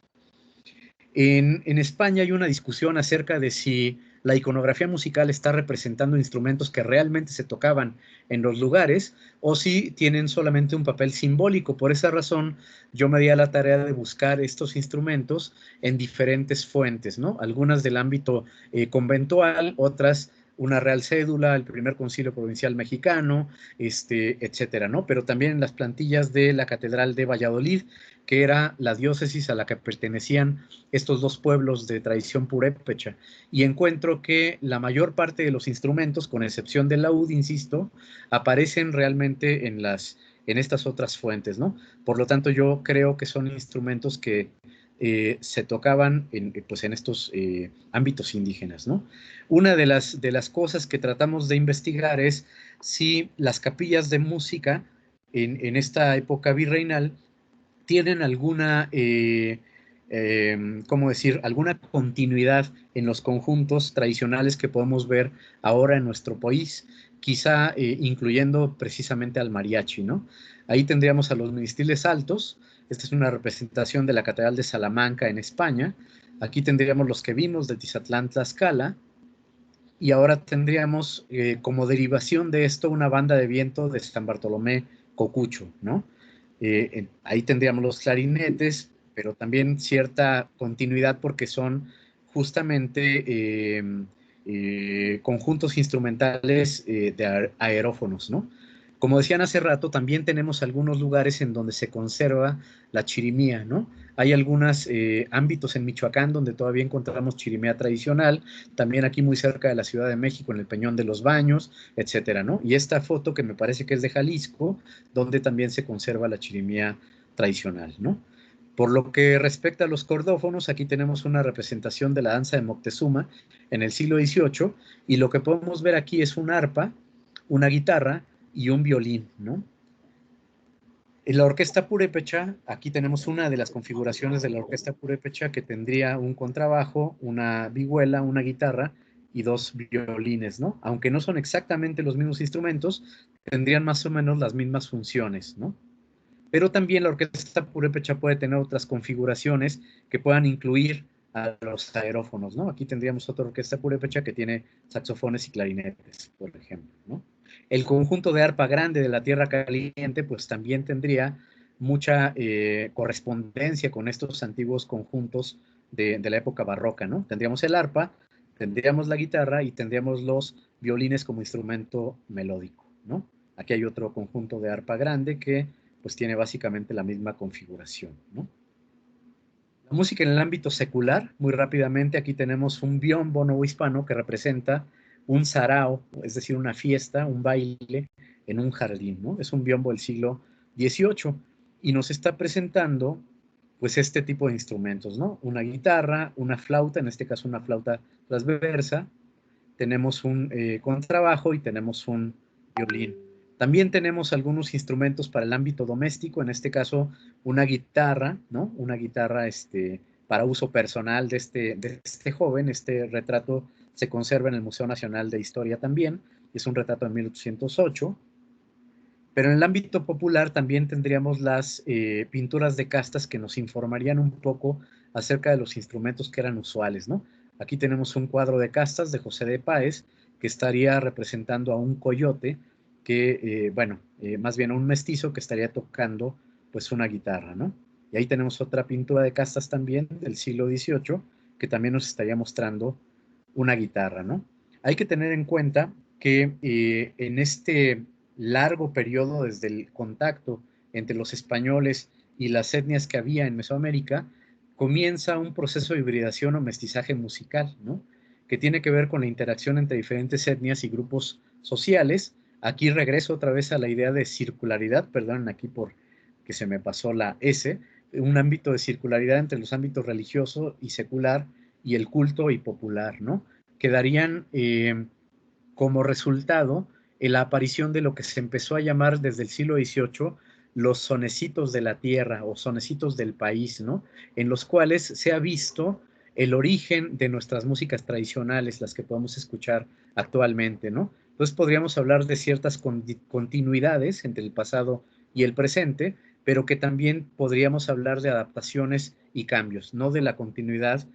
En España hay una discusión acerca de si la iconografía musical está representando instrumentos que realmente se tocaban en los lugares o si tienen solamente un papel simbólico. Por esa razón, yo me di a la tarea de buscar estos instrumentos en diferentes fuentes, ¿no? Algunas del ámbito conventual, otras una real cédula, el primer concilio provincial mexicano, etcétera, ¿no? Pero también en las plantillas de la Catedral de Valladolid, que era la diócesis a la que pertenecían estos dos pueblos de tradición purépecha, y encuentro que la mayor parte de los instrumentos, con excepción del laúd, insisto, aparecen realmente en estas otras fuentes, ¿no? Por lo tanto, yo creo que son instrumentos que se tocaban pues en estos ámbitos indígenas, ¿no? Una de las cosas que tratamos de investigar es si las capillas de música en esta época virreinal tienen alguna, ¿cómo decir?, alguna continuidad en los conjuntos tradicionales que podemos ver ahora en nuestro país, quizá incluyendo precisamente al mariachi, ¿no? Ahí tendríamos a los ministriles altos. Esta es una representación de la Catedral de Salamanca en España. Aquí tendríamos los que vimos de Tizatlán, Tlaxcala, y ahora tendríamos como derivación de esto una banda de viento de San Bartolomé Cocucho, ¿no? Ahí tendríamos los clarinetes, pero también cierta continuidad porque son justamente conjuntos instrumentales de aerófonos, ¿no? Como decían hace rato, también tenemos algunos lugares en donde se conserva la chirimía, ¿no? Hay algunos ámbitos en Michoacán donde todavía encontramos chirimía tradicional, también aquí muy cerca de la Ciudad de México, en el Peñón de los Baños, etcétera, ¿no? Y esta foto que me parece que es de Jalisco, donde también se conserva la chirimía tradicional, ¿no? Por lo que respecta a los cordófonos, aquí tenemos una representación de la danza de Moctezuma en el siglo XVIII, y lo que podemos ver aquí es un arpa, una guitarra y un violín, ¿no? En la orquesta purépecha, aquí tenemos una de las configuraciones de la orquesta purépecha que tendría un contrabajo, una vihuela, una guitarra y dos violines, ¿no? Aunque no son exactamente los mismos instrumentos, tendrían más o menos las mismas funciones, ¿no? Pero también la orquesta purépecha puede tener otras configuraciones que puedan incluir a los aerófonos, ¿no? Aquí tendríamos otra orquesta purépecha que tiene saxofones y clarinetes, por ejemplo, ¿no? El conjunto de arpa grande de la Tierra Caliente, pues también tendría mucha correspondencia con estos antiguos conjuntos de la época barroca, ¿no? Tendríamos el arpa, tendríamos la guitarra y tendríamos los violines como instrumento melódico, ¿no? Aquí hay otro conjunto de arpa grande que pues tiene básicamente la misma configuración, ¿no? La música en el ámbito secular, muy rápidamente, aquí tenemos un biombo novohispano que representa un sarao, es decir, una fiesta, un baile en un jardín, ¿no? Es un biombo del siglo XVIII y nos está presentando pues este tipo de instrumentos, ¿no? Una guitarra, una flauta, en este caso una flauta transversa, tenemos un contrabajo y tenemos un violín. También tenemos algunos instrumentos para el ámbito doméstico, en este caso una guitarra, ¿no? Una guitarra para uso personal de este joven. Este retrato se conserva en el Museo Nacional de Historia también, es un retrato de 1808. Pero en el ámbito popular también tendríamos las pinturas de castas que nos informarían un poco acerca de los instrumentos que eran usuales, ¿no? Aquí tenemos un cuadro de castas de José de Páez que estaría representando a un coyote que, más bien a un mestizo que estaría tocando pues una guitarra, ¿no? Y ahí tenemos otra pintura de castas también del siglo XVIII que también nos estaría mostrando una guitarra, ¿no? Hay que tener en cuenta que en este largo periodo desde el contacto entre los españoles y las etnias que había en Mesoamérica, comienza un proceso de hibridación o mestizaje musical, ¿no? Que tiene que ver con la interacción entre diferentes etnias y grupos sociales. Aquí regreso otra vez a la idea de circularidad, perdonen aquí por que se me pasó la S, un ámbito de circularidad entre los ámbitos religioso y secular y el culto y popular, ¿no? Que darían como resultado la aparición de lo que se empezó a llamar desde el siglo XVIII los sonecitos de la tierra o sonecitos del país, ¿no? En los cuales se ha visto el origen de nuestras músicas tradicionales, las que podemos escuchar actualmente, ¿no? Entonces podríamos hablar de ciertas continuidades entre el pasado y el presente, pero que también podríamos hablar de adaptaciones y cambios, no de la continuidad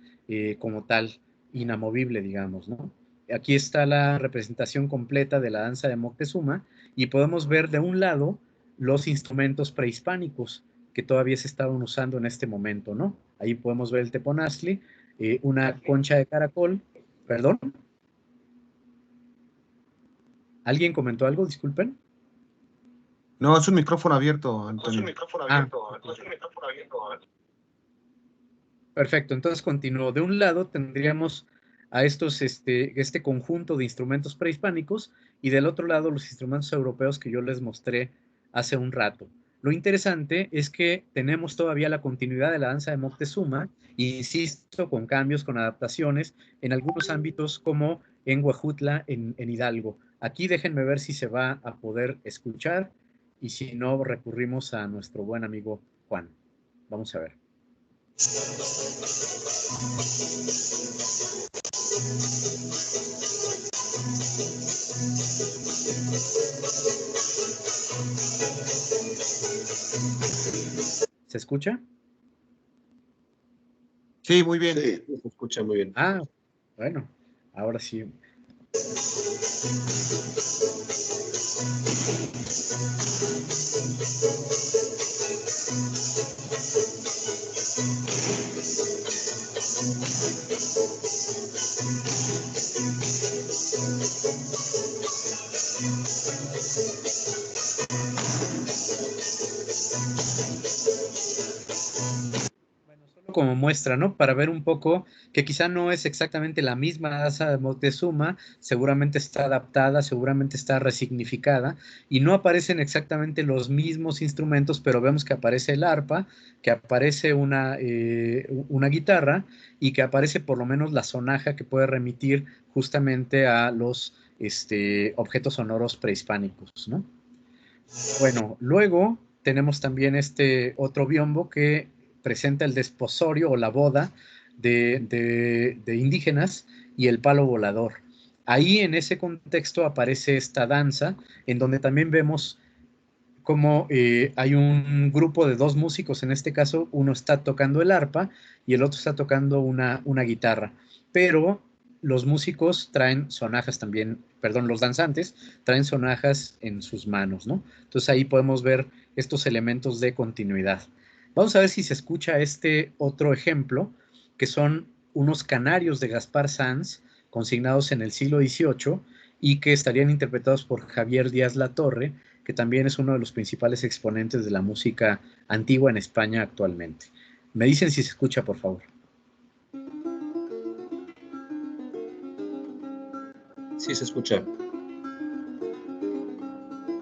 como tal, inamovible, digamos, ¿no? Aquí está la representación completa de la danza de Moctezuma y podemos ver de un lado los instrumentos prehispánicos que todavía se estaban usando en este momento, ¿no? Ahí podemos ver el teponazli, una concha de caracol, perdón. ¿Alguien comentó algo? Disculpen. No, es un micrófono abierto, Antonio. Perfecto, entonces continúo. De un lado tendríamos a este conjunto de instrumentos prehispánicos y del otro lado los instrumentos europeos que yo les mostré hace un rato. Lo interesante es que tenemos todavía la continuidad de la danza de Moctezuma, e insisto, con cambios, con adaptaciones en algunos ámbitos como en Huejutla, en Hidalgo. Aquí déjenme ver si se va a poder escuchar y si no, recurrimos a nuestro buen amigo Juan. Vamos a ver. ¿Se escucha? Sí, muy bien. Sí, se escucha muy bien. Ah, bueno, ahora sí. Como muestra, ¿no? Para ver un poco que quizá no es exactamente la misma danza de Moctezuma, seguramente está adaptada, seguramente está resignificada y no aparecen exactamente los mismos instrumentos, pero vemos que aparece el arpa, que aparece una guitarra y que aparece por lo menos la sonaja que puede remitir justamente a los objetos sonoros prehispánicos, ¿no? Bueno, luego tenemos también este otro biombo que presenta el desposorio o la boda de indígenas y el palo volador. Ahí en ese contexto aparece esta danza en donde también vemos cómo hay un grupo de dos músicos, en este caso uno está tocando el arpa y el otro está tocando una guitarra, pero los músicos traen sonajas también, perdón, los danzantes traen sonajas en sus manos, ¿no? Entonces ahí podemos ver estos elementos de continuidad. Vamos a ver si se escucha este otro ejemplo, que son unos canarios de Gaspar Sanz, consignados en el siglo XVIII y que estarían interpretados por Javier Díaz Latorre, que también es uno de los principales exponentes de la música antigua en España actualmente. Me dicen si se escucha, por favor. Sí, se escucha.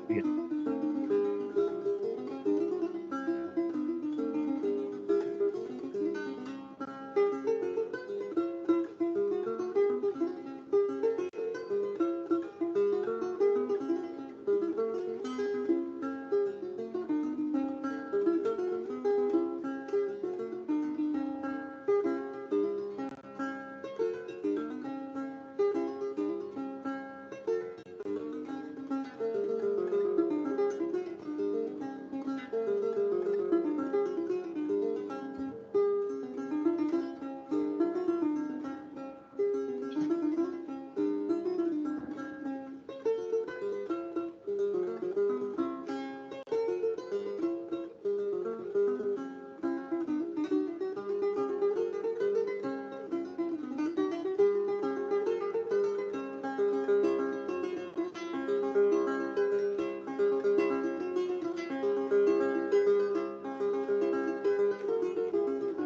Bien.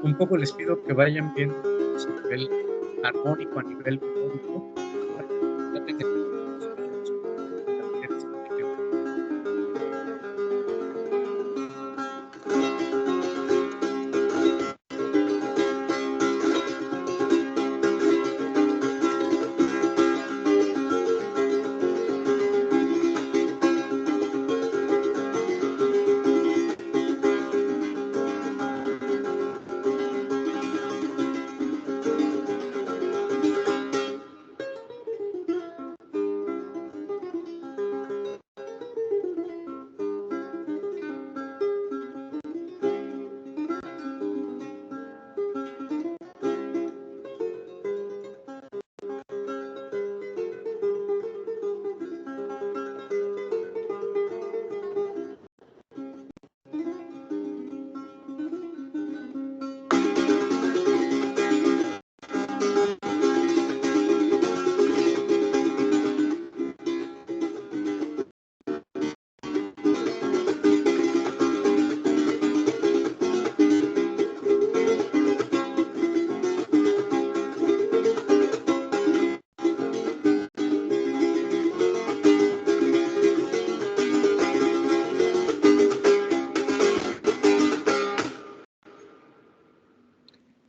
un poco les pido que vayan viendo a nivel armónico, a nivel melódico. Traten de-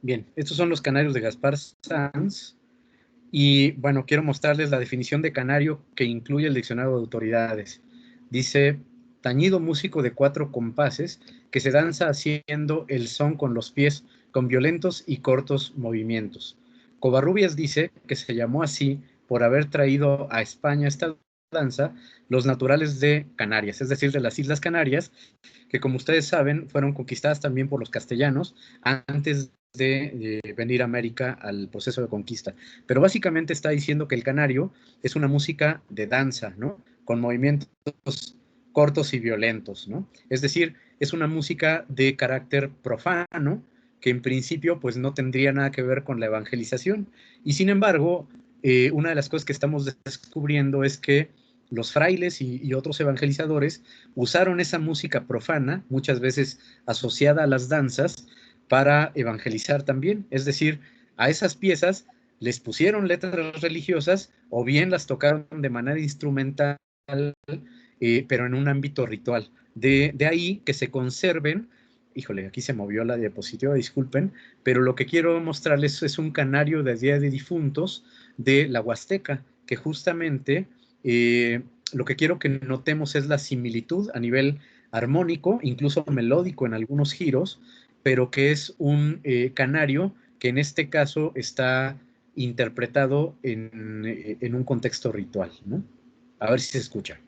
Bien, estos son los canarios de Gaspar Sanz. Y bueno, quiero mostrarles la definición de canario que incluye el diccionario de autoridades. Dice, tañido músico de 4 compases que se danza haciendo el son con los pies, con violentos y cortos movimientos. Covarrubias dice que se llamó así por haber traído a España esta danza los naturales de Canarias, es decir, de las Islas Canarias, que como ustedes saben, fueron conquistadas también por los castellanos antes de venir a América al proceso de conquista. Pero básicamente está diciendo que el canario es una música de danza, ¿no? Con movimientos cortos y violentos, ¿no? Es decir, es una música de carácter profano que en principio pues no tendría nada que ver con la evangelización. Y sin embargo, una de las cosas que estamos descubriendo es que los frailes y otros evangelizadores usaron esa música profana, muchas veces asociada a las danzas, para evangelizar también. Es decir, a esas piezas les pusieron letras religiosas o bien las tocaron de manera instrumental, pero en un ámbito ritual. De ahí que se conserven, híjole, aquí se movió la diapositiva, disculpen, pero lo que quiero mostrarles es un canario de Día de Difuntos de la Huasteca, que justamente lo que quiero que notemos es la similitud a nivel armónico, incluso melódico en algunos giros, pero que es un canario que en este caso está interpretado en un contexto ritual, ¿no? A ver si se escucha.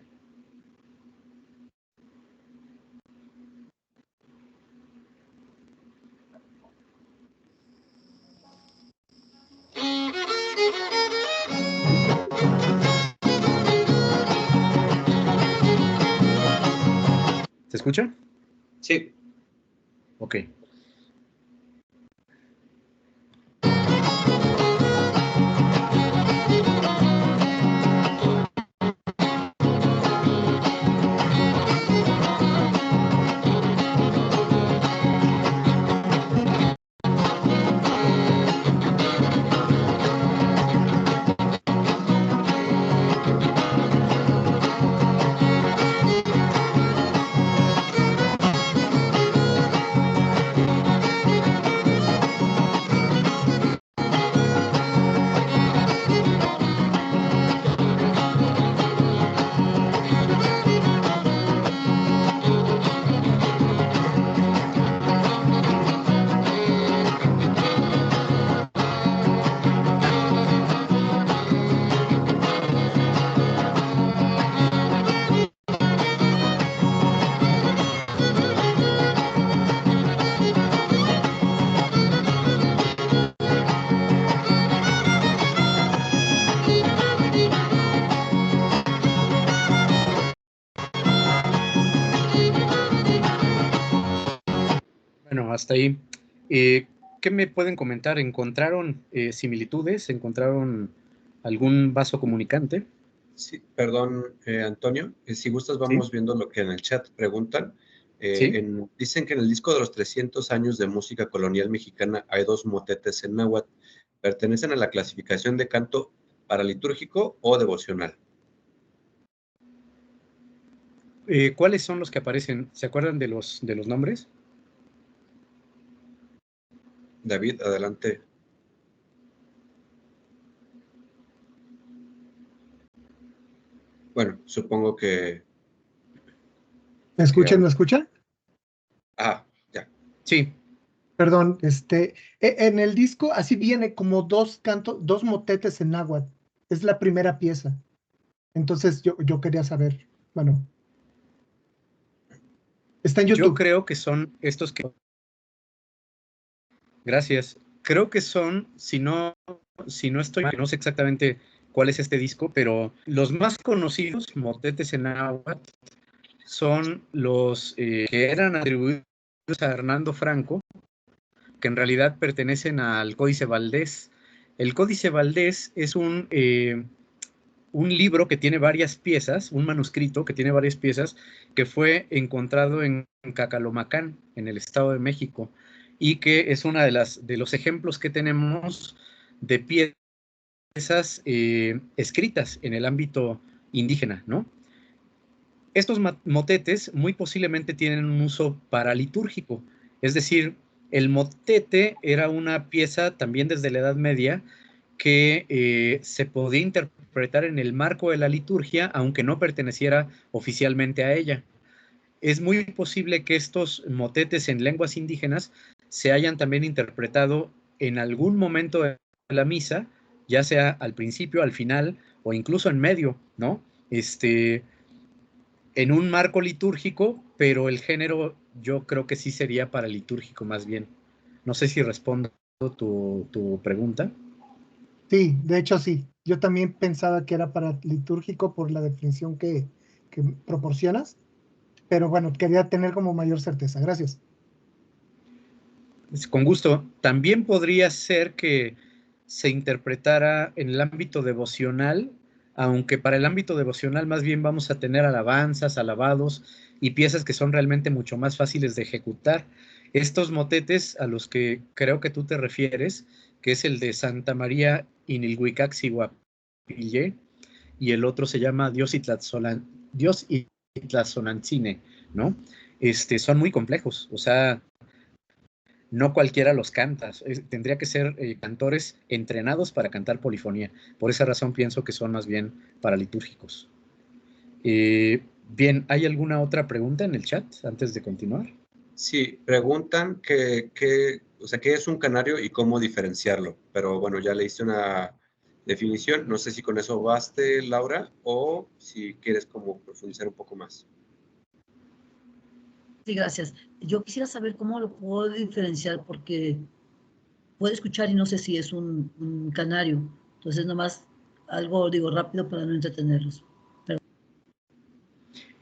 ¿Se escucha? Sí. Ok. Bueno, hasta ahí. ¿Qué me pueden comentar? ¿Encontraron similitudes? ¿Encontraron algún vaso comunicante? Sí, perdón, Antonio. Si gustas, ¿Sí? vamos viendo lo que en el chat preguntan. Sí. Dicen que en el disco de los 300 años de música colonial mexicana hay 2 motetes en náhuatl. ¿Pertenecen a la clasificación de canto paralitúrgico o devocional? ¿Cuáles son los que aparecen? ¿Se acuerdan de los nombres? David, adelante. Bueno, supongo que... ¿Me escuchan? ¿Me escuchan? Ah, ya. Sí. Perdón, en el disco así viene como 2 motetes en náhuatl. Es la primera pieza. Entonces yo quería saber, bueno, está en Yo YouTube. creo que son estos que... Gracias. Creo que son, si no estoy mal, no sé exactamente cuál es este disco, pero los más conocidos motetes en náhuatl son los que eran atribuidos a Hernando Franco, que en realidad pertenecen al Códice Valdés. El Códice Valdés es un libro que tiene varias piezas, un manuscrito que tiene varias piezas, que fue encontrado en Cacalomacán, en el Estado de México, y que es una de los ejemplos que tenemos de piezas escritas en el ámbito indígena, ¿no? Estos motetes muy posiblemente tienen un uso paralitúrgico, es decir, el motete era una pieza también desde la Edad Media que se podía interpretar en el marco de la liturgia, aunque no perteneciera oficialmente a ella. Es muy posible que estos motetes en lenguas indígenas se hayan también interpretado en algún momento de la misa, ya sea al principio, al final o incluso en medio, ¿no? En un marco litúrgico, pero el género yo creo que sí sería paralitúrgico más bien. No sé si respondo tu pregunta. Sí, de hecho sí. Yo también pensaba que era para litúrgico por la definición que proporcionas, pero bueno, quería tener como mayor certeza. Gracias. Con gusto. También podría ser que se interpretara en el ámbito devocional, aunque para el ámbito devocional más bien vamos a tener alabanzas, alabados y piezas que son realmente mucho más fáciles de ejecutar. Estos motetes a los que creo que tú te refieres, que es el de Santa María Inilhuicaxiguapille y el otro se llama Dios Itlazonantzine, ¿no? Son muy complejos, o sea, no cualquiera los canta, tendría que ser cantores entrenados para cantar polifonía. Por esa razón pienso que son más bien paralitúrgicos. Bien, ¿hay alguna otra pregunta en el chat antes de continuar? Sí, preguntan o sea, qué es un canario y cómo diferenciarlo. Pero bueno, ya le hice una definición. No sé si con eso baste, Laura, o si quieres como profundizar un poco más. Sí, gracias. Yo quisiera saber cómo lo puedo diferenciar porque puedo escuchar y no sé si es un canario. Entonces, nomás algo digo rápido para no entretenerlos.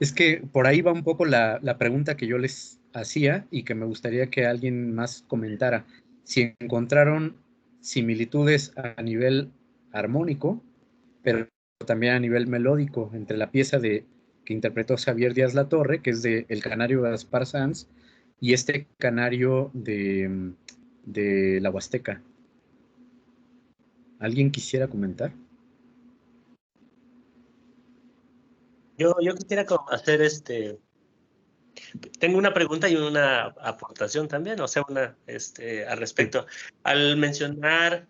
Es que por ahí va un poco la pregunta que yo les hacía y que me gustaría que alguien más comentara. Si encontraron similitudes a nivel armónico, pero también a nivel melódico entre la pieza que interpretó Xavier Díaz Latorre, que es de El Canario Gaspar Sanz, y este canario de la Huasteca. ¿Alguien quisiera comentar? Yo quisiera hacer tengo una pregunta y una aportación también, o sea, al respecto. Al mencionar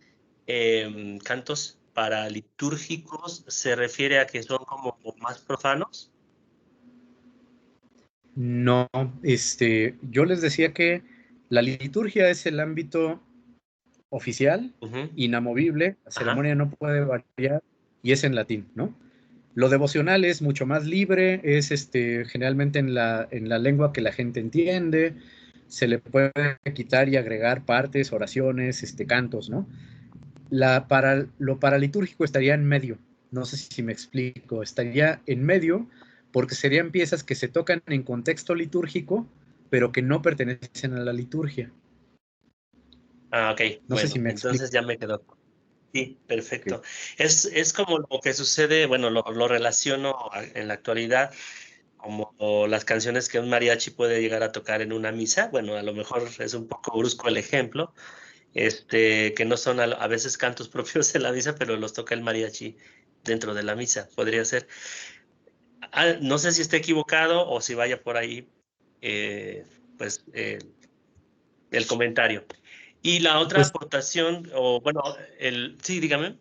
cantos paralitúrgicos, ¿se refiere a que son como más profanos? No, yo les decía que la liturgia es el ámbito oficial, inamovible, la ceremonia no puede variar y es en latín, ¿no? Lo devocional es mucho más libre, es generalmente en la lengua que la gente entiende, se le puede quitar y agregar partes, oraciones, cantos, ¿no? Lo paralitúrgico estaría en medio, no sé si me explico, estaría en medio porque serían piezas que se tocan en contexto litúrgico, pero que no pertenecen a la liturgia. Ah, ok. No sé si me entonces explico. ya me quedó. Sí, perfecto. Okay. Es como lo que sucede, bueno, lo relaciono en la actualidad como las canciones que un mariachi puede llegar a tocar en una misa. Bueno, a lo mejor es un poco brusco el ejemplo, que no son a veces cantos propios de la misa, pero los toca el mariachi dentro de la misa, podría ser. No sé si esté equivocado o si vaya por ahí, pues, el comentario. Y la otra Pues- aportación, o bueno, sí, dígame,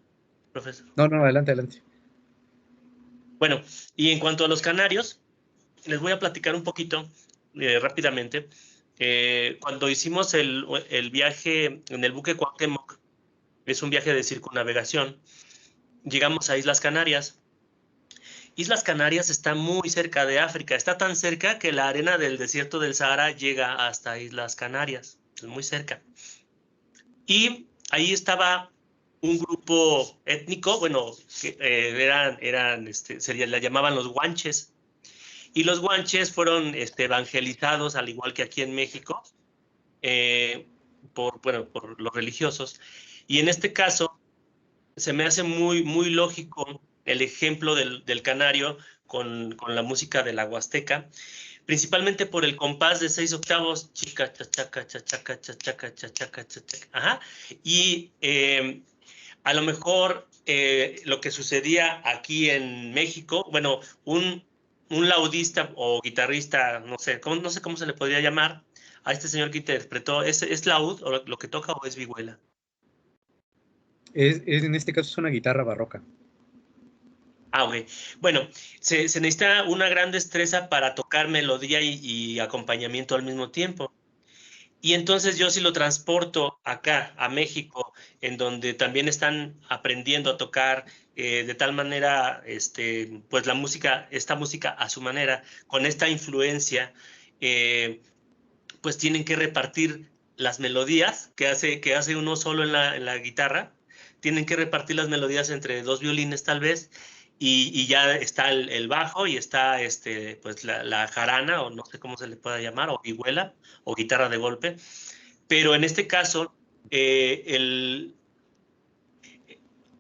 profesor. No, adelante, adelante. Bueno, y en cuanto a los canarios, les voy a platicar un poquito rápidamente. Cuando hicimos el viaje en el buque Cuauhtémoc, es un viaje de circunnavegación, llegamos a Islas Canarias. Islas Canarias está muy cerca de África, está tan cerca que la arena del desierto del Sahara llega hasta Islas Canarias, es muy cerca. Y ahí estaba un grupo étnico, bueno, que la llamaban los guanches. Y los guanches fueron evangelizados, al igual que aquí en México, por los religiosos. Y en este caso, se me hace muy, muy lógico el ejemplo del canario con la música de la Huasteca, principalmente por el compás de 6 octavos, chica, chachaca, chachaca, chachaca, chachaca, chachaca. Ajá. Y a lo mejor lo que sucedía aquí en México, bueno, un laudista o guitarrista, no sé cómo se le podría llamar a este señor que interpretó, ¿es laúd o lo que toca o es vihuela? En este caso es una guitarra barroca. Ah, ok. Bueno, se necesita una gran destreza para tocar melodía y acompañamiento al mismo tiempo. Y entonces yo sí lo transporto acá, a México, en donde también están aprendiendo a tocar de tal manera, pues esta música a su manera, con esta influencia, pues tienen que repartir las melodías que hace uno solo en la guitarra, tienen que repartir las melodías entre 2 violines tal vez, y ya está el bajo y está pues la jarana, o no sé cómo se le pueda llamar, o vihuela, o guitarra de golpe. Pero en este caso, el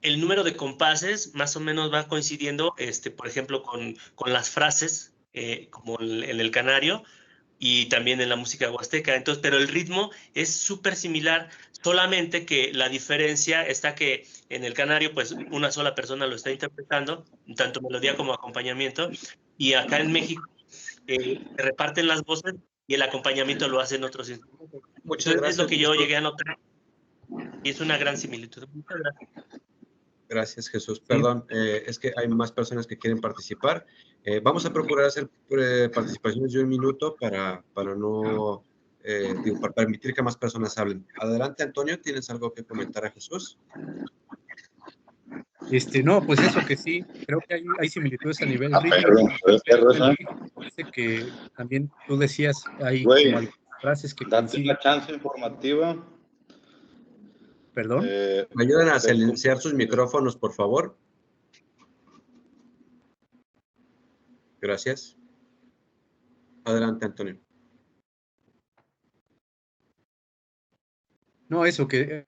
número de compases más o menos va coincidiendo, por ejemplo, con las frases, como en el canario, y también en la música huasteca. Entonces, pero el ritmo es súper similar, solamente que la diferencia está que en el canario, pues una sola persona lo está interpretando, tanto melodía como acompañamiento, y acá en México se reparten las voces y el acompañamiento lo hacen otros instrumentos. Muchas Entonces, gracias. es lo que yo llegué a notar y es una gran similitud. Muchas gracias. Gracias, Jesús. Perdón, es que hay más personas que quieren participar. Vamos a procurar hacer participaciones de 1 minuto para no, para permitir que más personas hablen. Adelante, Antonio, ¿tienes algo que comentar a Jesús? No, pues eso que sí, creo que hay similitudes a nivel rítmico. Parece que también tú decías, hay como algunas frases que Date coinciden. la chance informativa. ¿Perdón? ¿Me ayudan a silenciar sus micrófonos, por favor? Gracias. Adelante, Antonio. No, eso que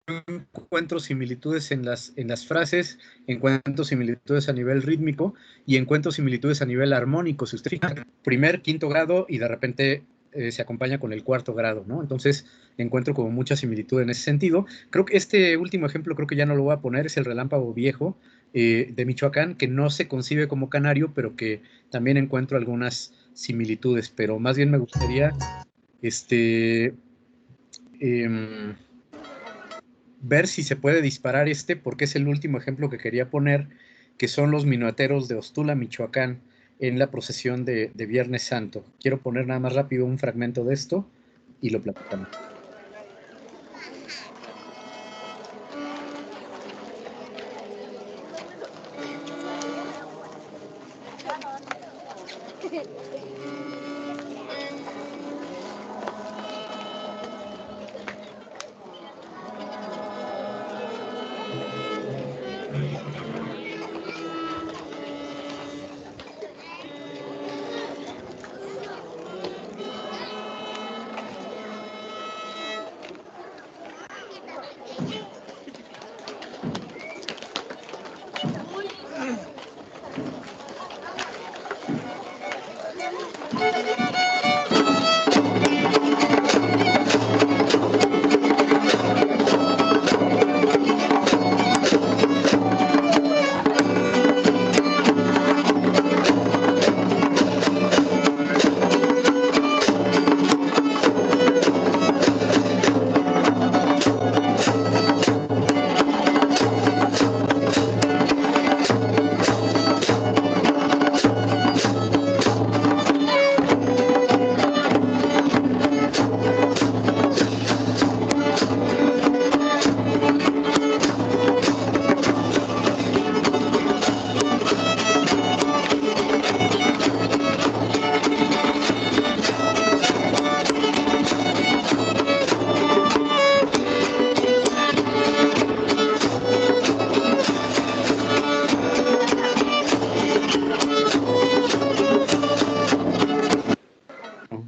encuentro similitudes en las frases, encuentro similitudes a nivel rítmico y encuentro similitudes a nivel armónico. Si usted fija, primer, quinto grado y de repente se acompaña con el 4º grado, ¿no? Entonces encuentro como mucha similitud en ese sentido. Creo que este último ejemplo creo que ya no lo voy a poner, es el Relámpago Viejo de Michoacán, que no se concibe como canario, pero que también encuentro algunas similitudes, pero más bien me gustaría ver si se puede disparar porque es el último ejemplo que quería poner, que son los minueteros de Ostula, Michoacán, en la procesión de Viernes Santo. Quiero poner nada más rápido un fragmento de esto y lo platicamos.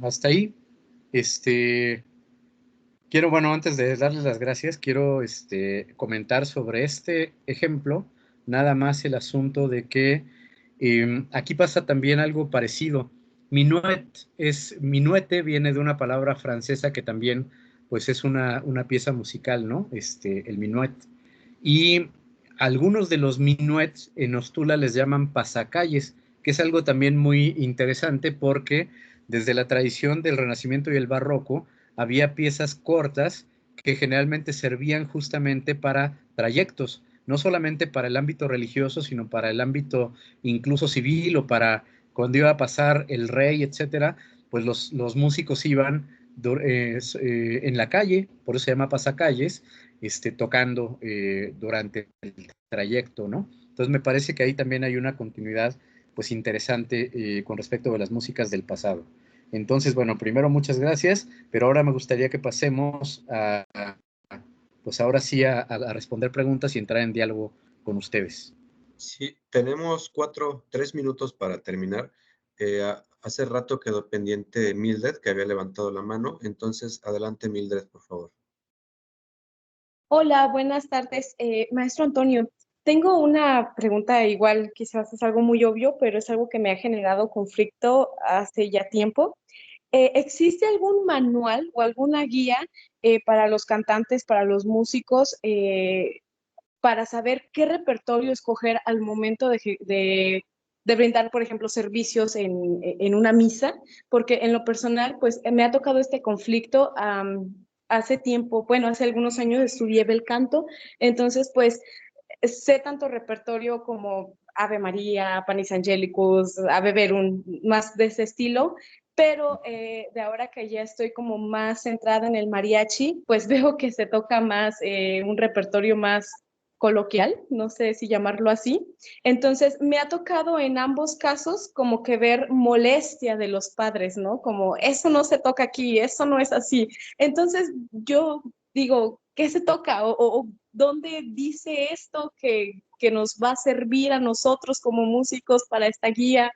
Hasta ahí, quiero, bueno, antes de darles las gracias, quiero comentar sobre este ejemplo, nada más el asunto de que aquí pasa también algo parecido. Minuete viene de una palabra francesa que también, pues, es una pieza musical, ¿no? El minuet. Y algunos de los minuets en Ostula les llaman pasacalles, que es algo también muy interesante porque desde la tradición del Renacimiento y el Barroco había piezas cortas que generalmente servían justamente para trayectos, no solamente para el ámbito religioso, sino para el ámbito incluso civil o para cuando iba a pasar el rey, etcétera, pues los músicos iban en la calle, por eso se llama pasacalles, tocando durante el trayecto, ¿no? Entonces me parece que ahí también hay una continuidad pues interesante con respecto a las músicas del pasado. Entonces, bueno, primero muchas gracias, pero ahora me gustaría que pasemos pues ahora sí a responder preguntas y entrar en diálogo con ustedes. Sí, tenemos 3 minutos para terminar. Hace rato quedó pendiente Mildred, que había levantado la mano. Entonces, adelante, Mildred, por favor. Hola, buenas tardes. Maestro Antonio, tengo una pregunta igual, quizás es algo muy obvio, pero es algo que me ha generado conflicto hace ya tiempo. ¿Existe algún manual o alguna guía para los cantantes, para los músicos, para saber qué repertorio escoger al momento de brindar, por ejemplo, servicios en una misa? Porque en lo personal, pues me ha tocado este conflicto. Hace tiempo, bueno, hace algunos años estudié bel canto, entonces pues sé tanto repertorio como Ave María, Panis Angelicus, Ave Verum, más de ese estilo, pero de ahora que ya estoy como más centrada en el mariachi, pues veo que se toca más un repertorio más coloquial, no sé si llamarlo así. Entonces, me ha tocado en ambos casos como que ver molestia de los padres, ¿no? Como, eso no se toca aquí, eso no es así. Entonces, yo digo, ¿qué se toca? O ¿dónde dice esto que nos va a servir a nosotros como músicos para esta guía?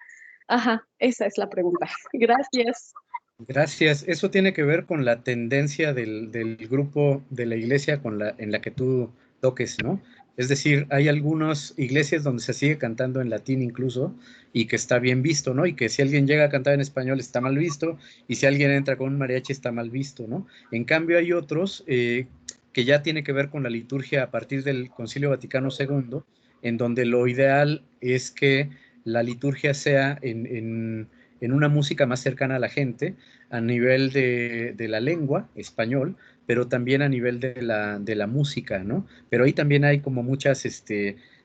Ajá, esa es la pregunta. Gracias. Gracias. Eso tiene que ver con la tendencia del grupo de la iglesia en la que tú toques, ¿no? Es decir, hay algunas iglesias donde se sigue cantando en latín incluso y que está bien visto, ¿no? Y que si alguien llega a cantar en español está mal visto y si alguien entra con un mariachi está mal visto, ¿no? En cambio hay otros que ya tiene que ver con la liturgia a partir del Concilio Vaticano II, en donde lo ideal es que la liturgia sea en una música más cercana a la gente, a nivel de la lengua, español, pero también a nivel de la música, ¿no? Pero ahí también hay como muchas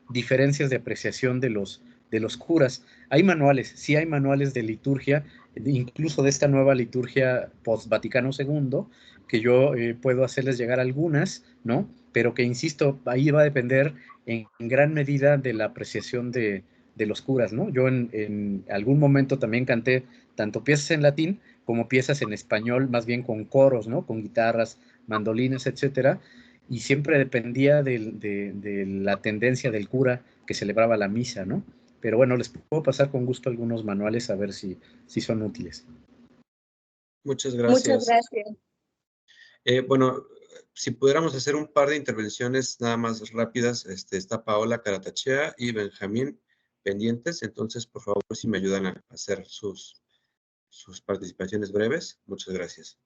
diferencias de apreciación de los curas. Hay manuales, sí hay manuales de liturgia, incluso de esta nueva liturgia post-Vaticano II, que yo puedo hacerles llegar algunas, ¿no? Pero que, insisto, ahí va a depender en gran medida de la apreciación de los curas, ¿no? Yo en algún momento también canté tanto piezas en latín como piezas en español, más bien con coros, ¿no? Con guitarras, mandolinas, etcétera, y siempre dependía de la tendencia del cura que celebraba la misa, ¿no? Pero bueno, les puedo pasar con gusto algunos manuales a ver si son útiles. Muchas gracias. Muchas gracias. Bueno, si pudiéramos hacer un par de intervenciones nada más rápidas, está Paola Caratachea y Benjamín pendientes, entonces por favor si me ayudan a hacer sus sus participaciones breves. Muchas gracias.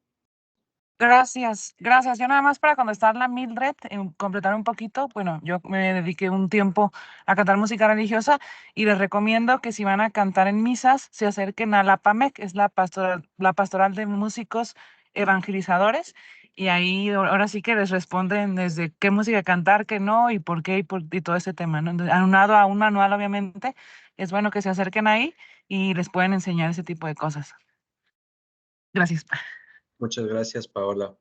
Gracias, gracias. Yo nada más para contestarle a Mildred, completar un poquito. Bueno, yo me dediqué un tiempo a cantar música religiosa y les recomiendo que si van a cantar en misas, se acerquen a la PAMEC, es la pastoral de músicos evangelizadores, y ahí ahora sí que les responden desde qué música cantar, qué no, y por qué, y todo ese tema, ¿no? Entonces, aunado a un manual, obviamente, es bueno que se acerquen ahí y les pueden enseñar ese tipo de cosas. Gracias. Muchas gracias, Paola.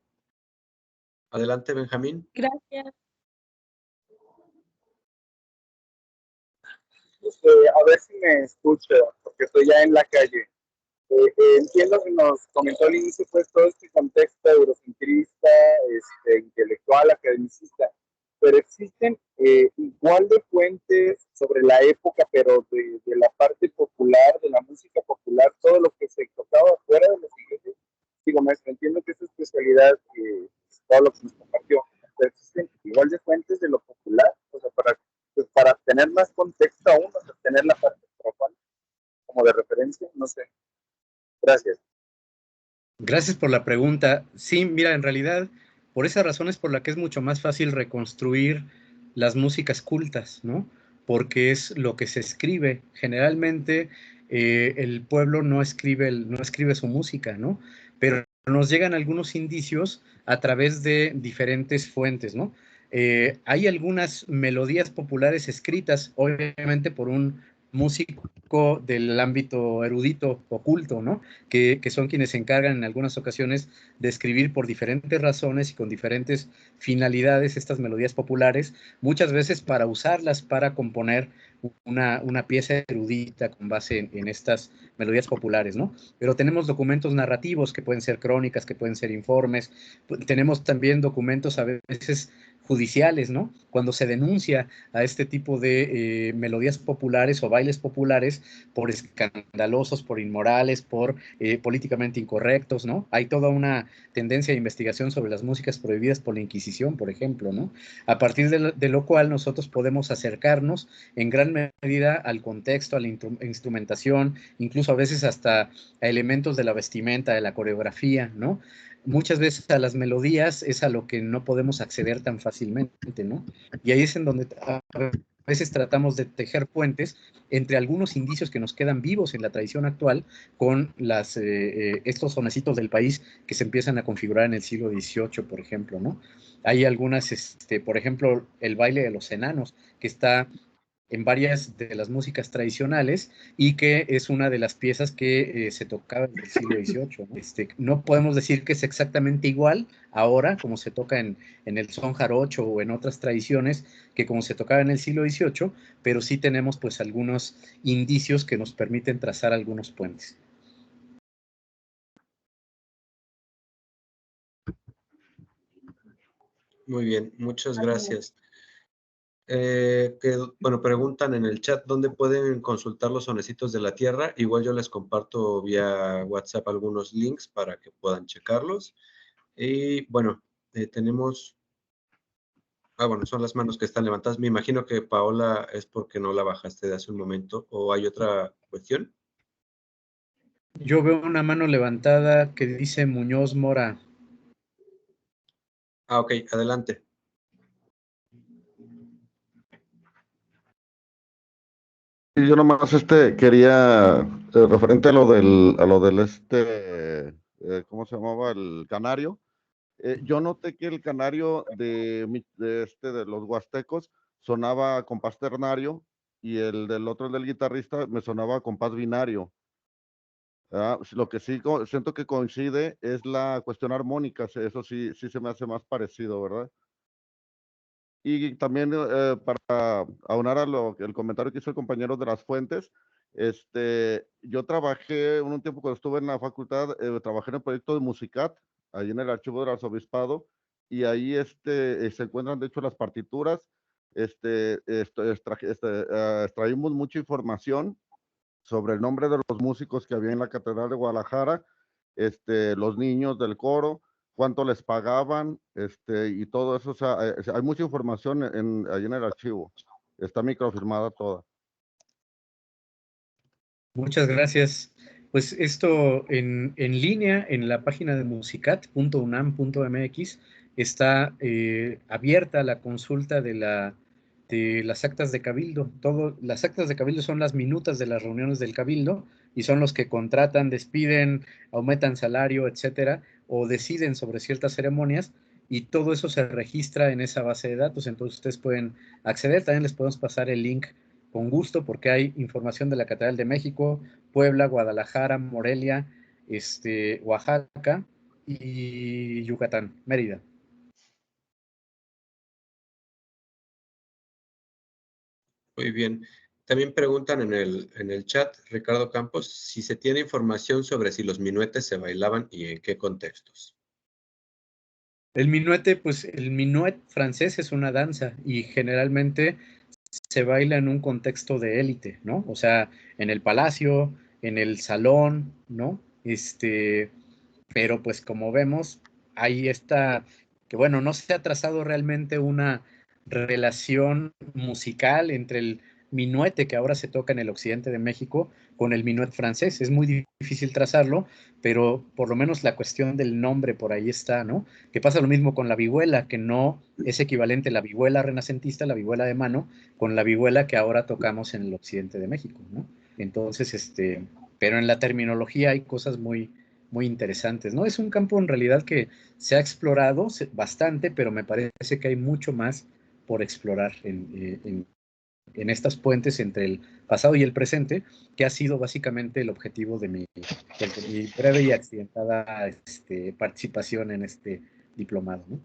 Adelante, Benjamín. Gracias. A ver si me escucho, porque estoy ya en la calle. Entiendo que nos comentó al inicio pues todo este contexto eurocentrista, intelectual, academicista, pero existen igual de fuentes sobre la época, pero de la parte popular, de la música popular, todo lo que se tocaba fuera de las iglesias. Digo, maestro, entiendo que es su especialidad, todo lo que nos compartió, pero existen igual de fuentes de lo popular, o sea, para tener más contexto aún, o sea, tener la parte profana como de referencia, no sé. Gracias. Gracias por la pregunta. Sí, mira, en realidad, por esa razón es por la que es mucho más fácil reconstruir las músicas cultas, ¿no? Porque es lo que se escribe. Generalmente el pueblo no escribe su música, ¿no? Pero nos llegan algunos indicios a través de diferentes fuentes, ¿no? Hay algunas melodías populares escritas, obviamente por un músico del ámbito erudito oculto, ¿no? Que son quienes se encargan en algunas ocasiones de escribir por diferentes razones y con diferentes finalidades estas melodías populares, muchas veces para usarlas para componer una pieza erudita con base en estas melodías populares, ¿no? Pero tenemos documentos narrativos que pueden ser crónicas, que pueden ser informes, tenemos también documentos a veces judiciales, ¿no? Cuando se denuncia a este tipo de melodías populares o bailes populares por escandalosos, por inmorales, por políticamente incorrectos, ¿no? Hay toda una tendencia de investigación sobre las músicas prohibidas por la Inquisición, por ejemplo, ¿no? A partir de lo cual nosotros podemos acercarnos en gran medida al contexto, a la instrumentación, incluso a veces hasta a elementos de la vestimenta, de la coreografía, ¿no? Muchas veces a las melodías es a lo que no podemos acceder tan fácilmente, ¿no? Y ahí es en donde a veces tratamos de tejer puentes entre algunos indicios que nos quedan vivos en la tradición actual con estos sonecitos del país que se empiezan a configurar en el siglo XVIII, por ejemplo, ¿no? Hay algunas, por ejemplo, el baile de los enanos, que está en varias de las músicas tradicionales y que es una de las piezas que se tocaba en el siglo XVIII, ¿no? No podemos decir que es exactamente igual ahora, como se toca en el son jarocho o en otras tradiciones, que como se tocaba en el siglo XVIII, pero sí tenemos pues algunos indicios que nos permiten trazar algunos puentes. Muy bien, muchas gracias. Bueno, preguntan en el chat dónde pueden consultar los sonecitos de la tierra. Igual yo les comparto vía WhatsApp algunos links para que puedan checarlos. Y bueno, tenemos... bueno, son las manos que están levantadas. Me imagino que Paola es porque no la bajaste de hace un momento. ¿O hay otra cuestión? Yo veo una mano levantada que dice Muñoz Mora. Ok, adelante. Yo nomás quería, referente a lo del ¿cómo se llamaba? El canario. Yo noté que el canario de los huastecos sonaba compás ternario y el del guitarrista, me sonaba compás binario. Lo que sí siento que coincide es la cuestión armónica, eso sí se me hace más parecido, ¿verdad? Y también para aunar a el comentario que hizo el compañero de las fuentes, yo trabajé un tiempo cuando estuve en la facultad, trabajé en el proyecto de Musicat, ahí en el archivo del arzobispado, y ahí se encuentran de hecho las partituras, extraímos mucha información sobre el nombre de los músicos que había en la Catedral de Guadalajara, los niños del coro, cuánto les pagaban, y todo eso. O sea, hay mucha información ahí en el archivo. Está microfilmada toda. Muchas gracias. Pues esto en línea, en la página de musicat.unam.mx, está abierta la consulta de las actas de cabildo. Las actas de cabildo son las minutas de las reuniones del cabildo y son los que contratan, despiden, aumentan salario, etcétera, o deciden sobre ciertas ceremonias, y todo eso se registra en esa base de datos. Entonces ustedes pueden acceder. También les podemos pasar el link con gusto, porque hay información de la Catedral de México, Puebla, Guadalajara, Morelia, Oaxaca y Yucatán, Mérida. Muy bien. También preguntan en el chat, Ricardo Campos, si se tiene información sobre si los minuetes se bailaban y en qué contextos. El minuete, pues el minuet francés es una danza y generalmente se baila en un contexto de élite, ¿no? O sea, en el palacio, en el salón, ¿no? Pero pues como vemos, ahí está, que bueno, no se ha trazado realmente una relación musical entre el minuete que ahora se toca en el occidente de México con el minuet francés. Es muy difícil trazarlo, pero por lo menos la cuestión del nombre por ahí está, ¿no? Que pasa lo mismo con la vihuela, que no es equivalente la vihuela renacentista, la vihuela de mano, con la vihuela que ahora tocamos en el occidente de México, ¿no? Entonces, pero en la terminología hay cosas muy interesantes, ¿no? Es un campo en realidad que se ha explorado bastante, pero me parece que hay mucho más por explorar en estas puentes entre el pasado y el presente, que ha sido básicamente el objetivo de mi breve y accidentada participación en este diplomado, ¿no?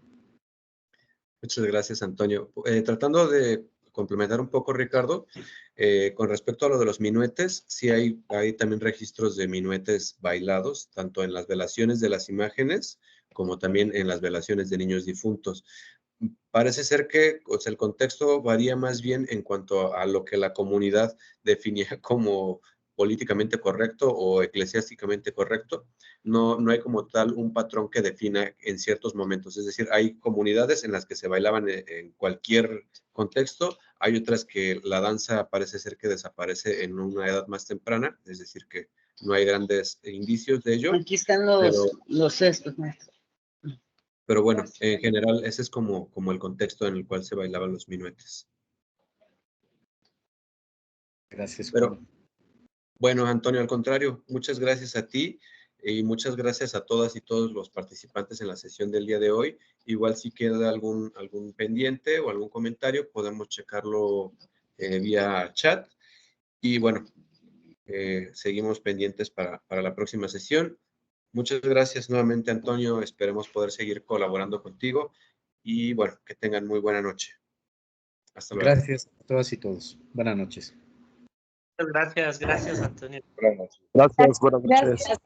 Muchas gracias, Antonio. Tratando de complementar un poco, Ricardo, con respecto a lo de los minuetes, sí hay también registros de minuetes bailados, tanto en las velaciones de las imágenes como también en las velaciones de niños difuntos. Parece ser que el contexto varía más bien en cuanto a lo que la comunidad definía como políticamente correcto o eclesiásticamente correcto. No hay como tal un patrón que defina en ciertos momentos. Es decir, hay comunidades en las que se bailaban en cualquier contexto. Hay otras que la danza parece ser que desaparece en una edad más temprana. Es decir, que no hay grandes indicios de ello. Aquí están los cestos, maestro. Pero bueno, en general ese es como el contexto en el cual se bailaban los minuetes. Gracias. Pero bueno, Antonio, al contrario, muchas gracias a ti y muchas gracias a todas y todos los participantes en la sesión del día de hoy. Igual si queda algún pendiente o algún comentario, podemos checarlo vía chat. Y bueno, seguimos pendientes para la próxima sesión. Muchas gracias nuevamente, Antonio. Esperemos poder seguir colaborando contigo y bueno, que tengan muy buena noche. Hasta luego. Gracias a todas y todos. Buenas noches. Gracias, Antonio. Buenas noches. Gracias, buenas noches. Gracias.